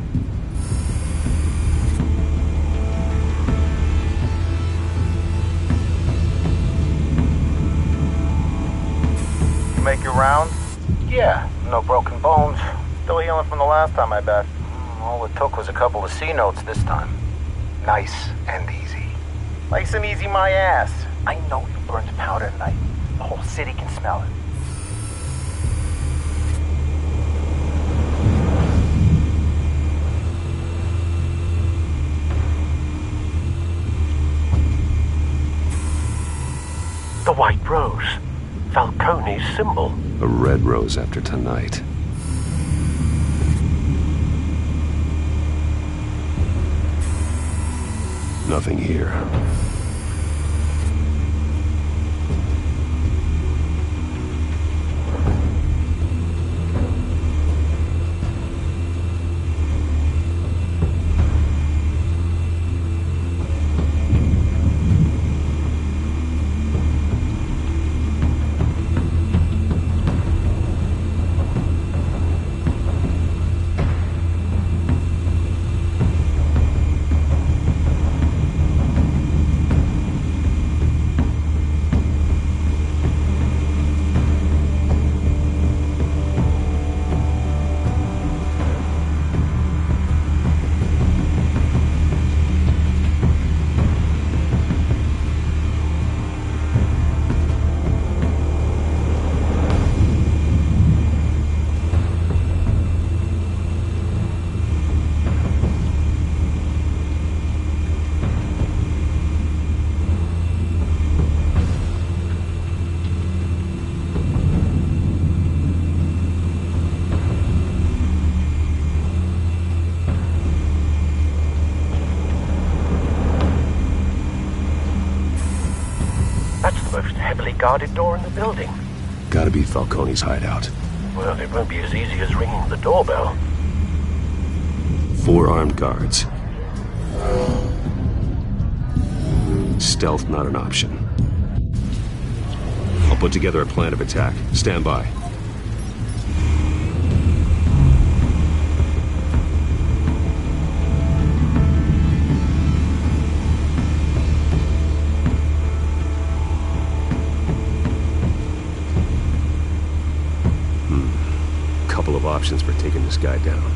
Speaker 22: Make your rounds? Yeah, no broken bones. Still healing from the last time, I bet. All it took was a couple of C notes this time. Nice and easy. Nice and easy, my ass. I know you burned powder tonight. The whole city can smell it.
Speaker 19: white rose. Falcone's symbol.
Speaker 3: A red rose after tonight. Nothing here.
Speaker 19: Guarded door in the building.
Speaker 3: Gotta be Falcone's hideout.
Speaker 19: Well, it won't be as easy as ringing the doorbell.
Speaker 3: 4 armed guards. Stealth not an option. I'll put together a plan of attack. Stand by. Options for taking this guy down.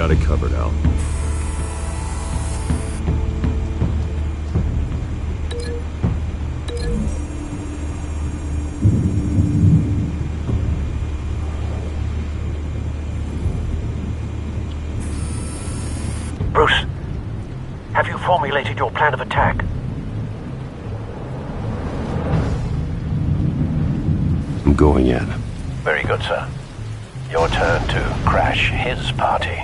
Speaker 3: got it covered, Al.
Speaker 19: Bruce, have you formulated your plan of attack?
Speaker 3: I'm going in.
Speaker 19: Very good, sir. Your turn to crash his party.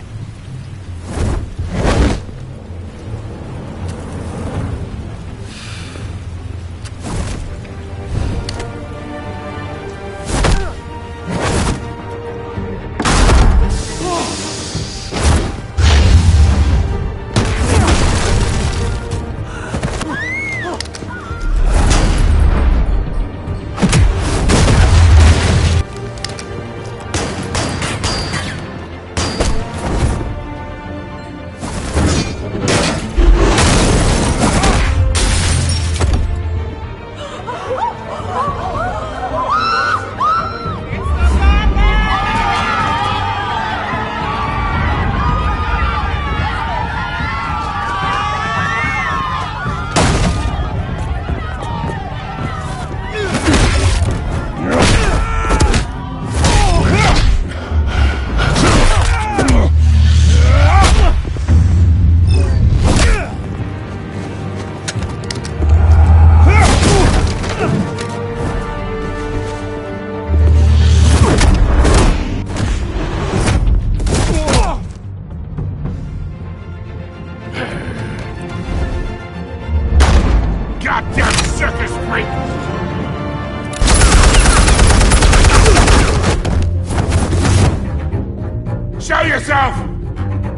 Speaker 12: Show yourself!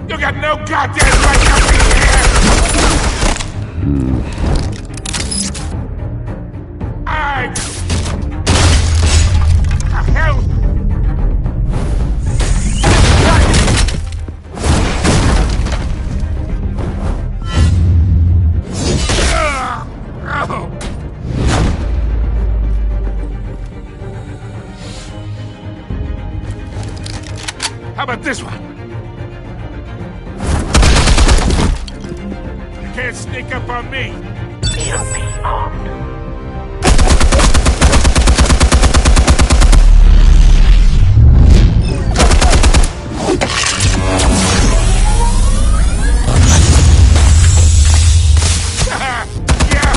Speaker 12: You got no goddamn right to be here! The hell? How about this one? You can't sneak up on me.
Speaker 19: EMP armed.
Speaker 12: Yeah.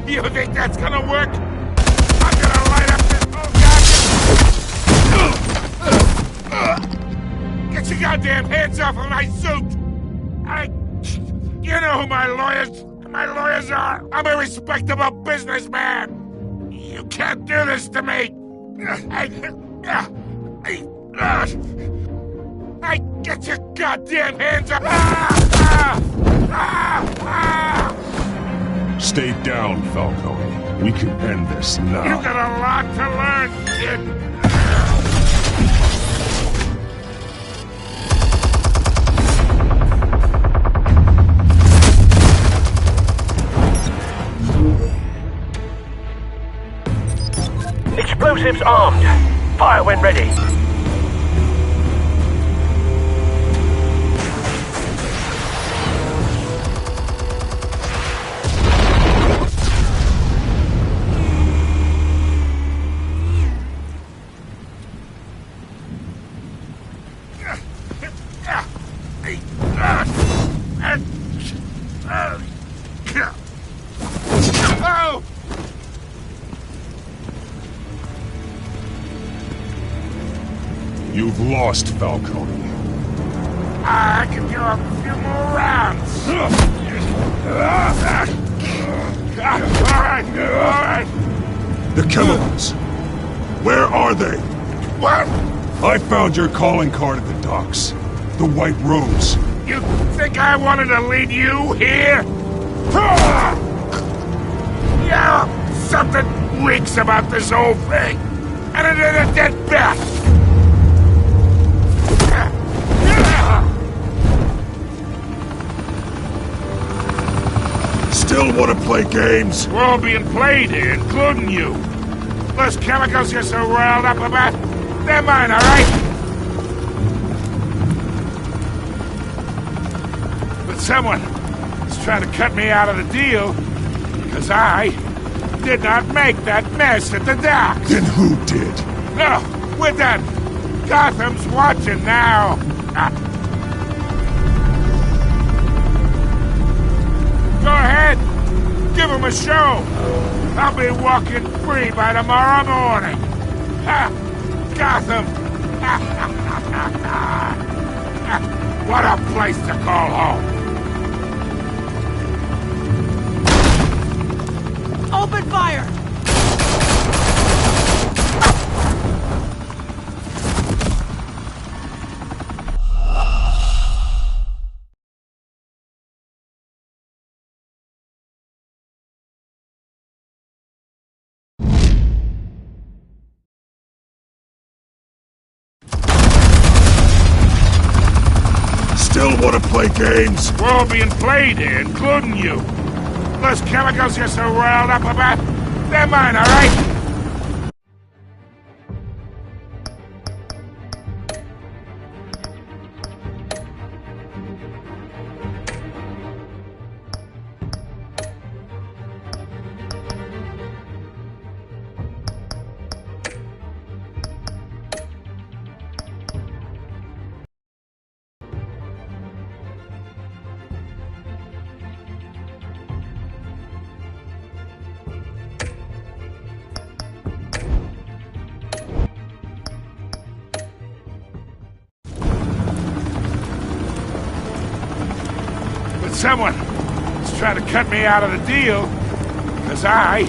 Speaker 12: You think that's gonna work? I'm gonna light up this whole goddamn... Get your goddamn hands off of my suit! You know who my lawyers are! I'm a respectable businessman! You can't do this to me! Get your goddamn hands up!
Speaker 17: Stay down, Falcone. We can end this now.
Speaker 12: You got a lot to learn, kid!
Speaker 19: Explosives armed. Fire when ready.
Speaker 17: You've lost, Falcone.
Speaker 12: I can do a few more rounds. All right.
Speaker 17: The chemicals. Where are they?
Speaker 12: What?
Speaker 17: I found your calling card at the docks. The White Rose.
Speaker 12: You think I wanted to lead you here? Yeah, something reeks about this whole thing. And it is a dead bat.
Speaker 17: Still want to play games?
Speaker 12: We're all being played here, including you. Those chemicals you're so riled up about, they're mine, all right? Someone is trying to cut me out of the deal because I did not make that mess at the docks.
Speaker 17: Then who did?
Speaker 12: No, we're done. Gotham's watching now. Go ahead. Give him a show. I'll be walking free by tomorrow morning. Gotham. What a place to call home.
Speaker 16: Open fire!
Speaker 17: Still want to play games?
Speaker 12: We're all being played here, including you. Those chemicals you're so riled up about, they're mine, all right? Someone is trying to cut me out of the deal because I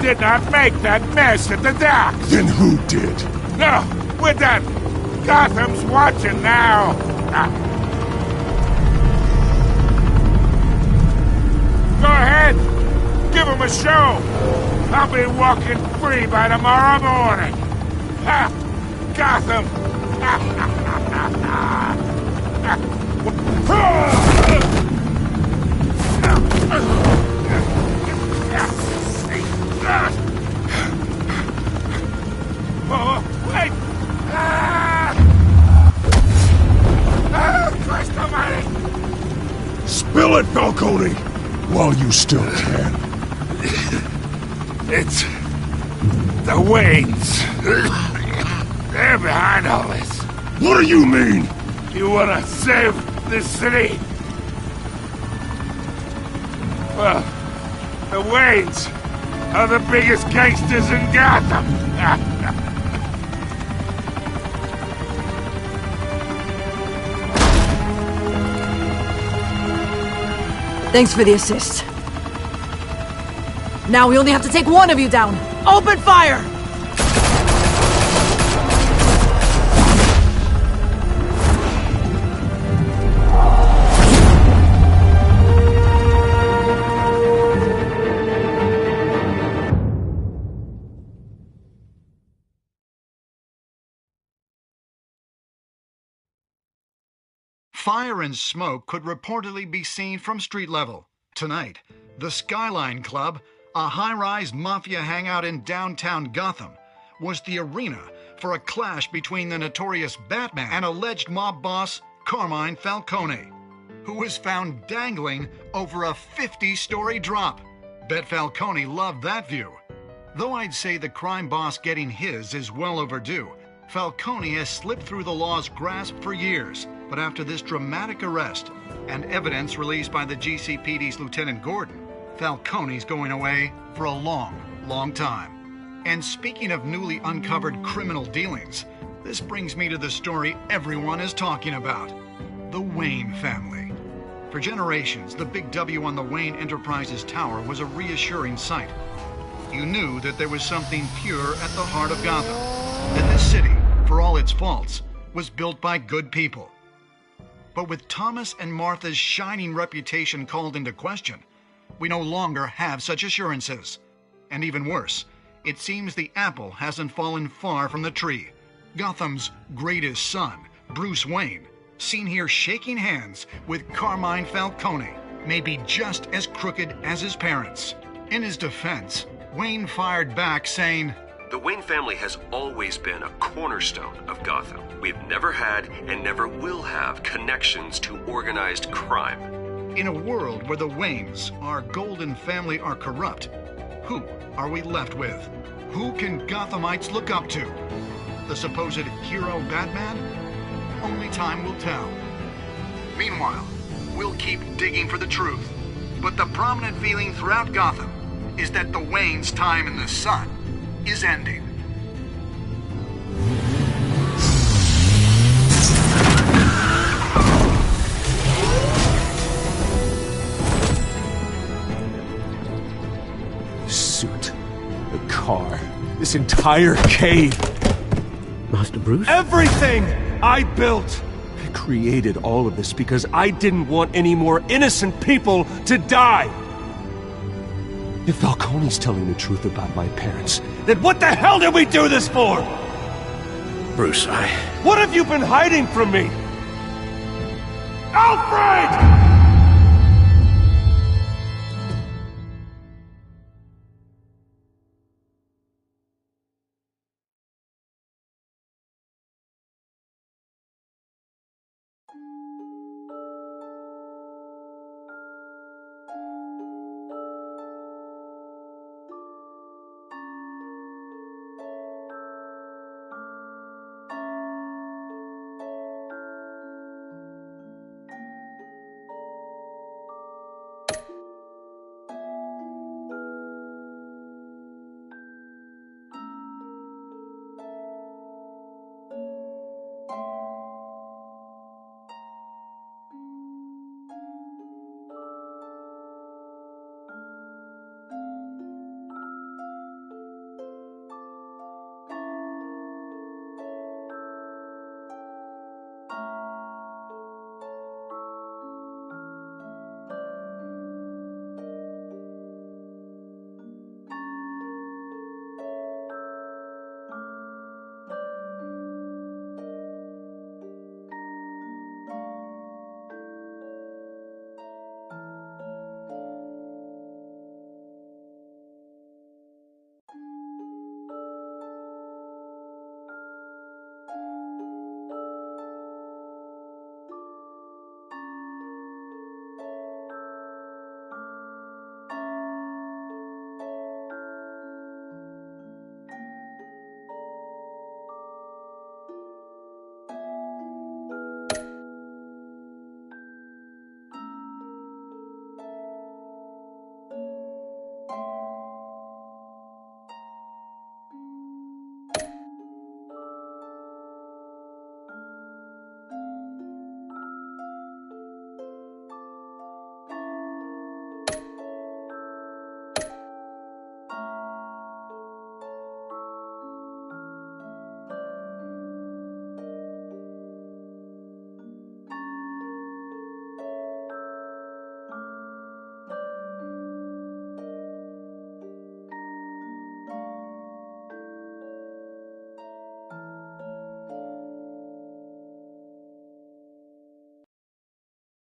Speaker 12: did not make that mess at the docks.
Speaker 17: Then who did?
Speaker 12: No, we're done. Gotham's watching now. Go ahead. Give him a show. I'll be walking free by tomorrow morning. Gotham. Oh, wait! Christ almighty!
Speaker 17: Spill it, Falcone! While you still can.
Speaker 12: It's the Waynes. They're behind all this.
Speaker 17: What do you mean?
Speaker 12: You wanna save this city? Well, the Waynes are the biggest gangsters in Gotham.
Speaker 2: Thanks for the assist. Now we only have to take one of you down. Open fire!
Speaker 13: Fire and smoke could reportedly be seen from street level. Tonight, the Skyline Club, a high-rise mafia hangout in downtown Gotham, was the arena for a clash between the notorious Batman and alleged mob boss Carmine Falcone, who was found dangling over a 50-story drop. Bet Falcone loved that view. Though I'd say the crime boss getting his is well overdue, Falcone has slipped through the law's grasp for years. But after this dramatic arrest and evidence released by the GCPD's Lieutenant Gordon, Falcone's going away for a long, long time. And speaking of newly uncovered criminal dealings, this brings me to the story everyone is talking about: the Wayne family. For generations, the big W on the Wayne Enterprises Tower was a reassuring sight. You knew that there was something pure at the heart of Gotham, that this city, for all its faults, was built by good people. But with Thomas and Martha's shining reputation called into question, we no longer have such assurances. And even worse, it seems the apple hasn't fallen far from the tree. Gotham's greatest son, Bruce Wayne, seen here shaking hands with Carmine Falcone, may be just as crooked as his parents. In his defense, Wayne fired back saying,
Speaker 5: "The Wayne family has always been a cornerstone of Gotham. We've never had and never will have connections to organized crime.
Speaker 13: In a world where the Waynes, our golden family, are corrupt, who are we left with? Who can Gothamites look up to? The supposed hero Batman? Only time will tell. Meanwhile, we'll keep digging for the truth. But the prominent feeling throughout Gotham is that the Waynes' time in the sun is ending.
Speaker 17: The suit, the car, this entire cave.
Speaker 6: Master Bruce?
Speaker 17: Everything I built! I created all of this because I didn't want any more innocent people to die! If Falcone's telling the truth about my parents, then what the hell did we do this for?
Speaker 6: Bruce,
Speaker 17: What have you been hiding from me? Alfred!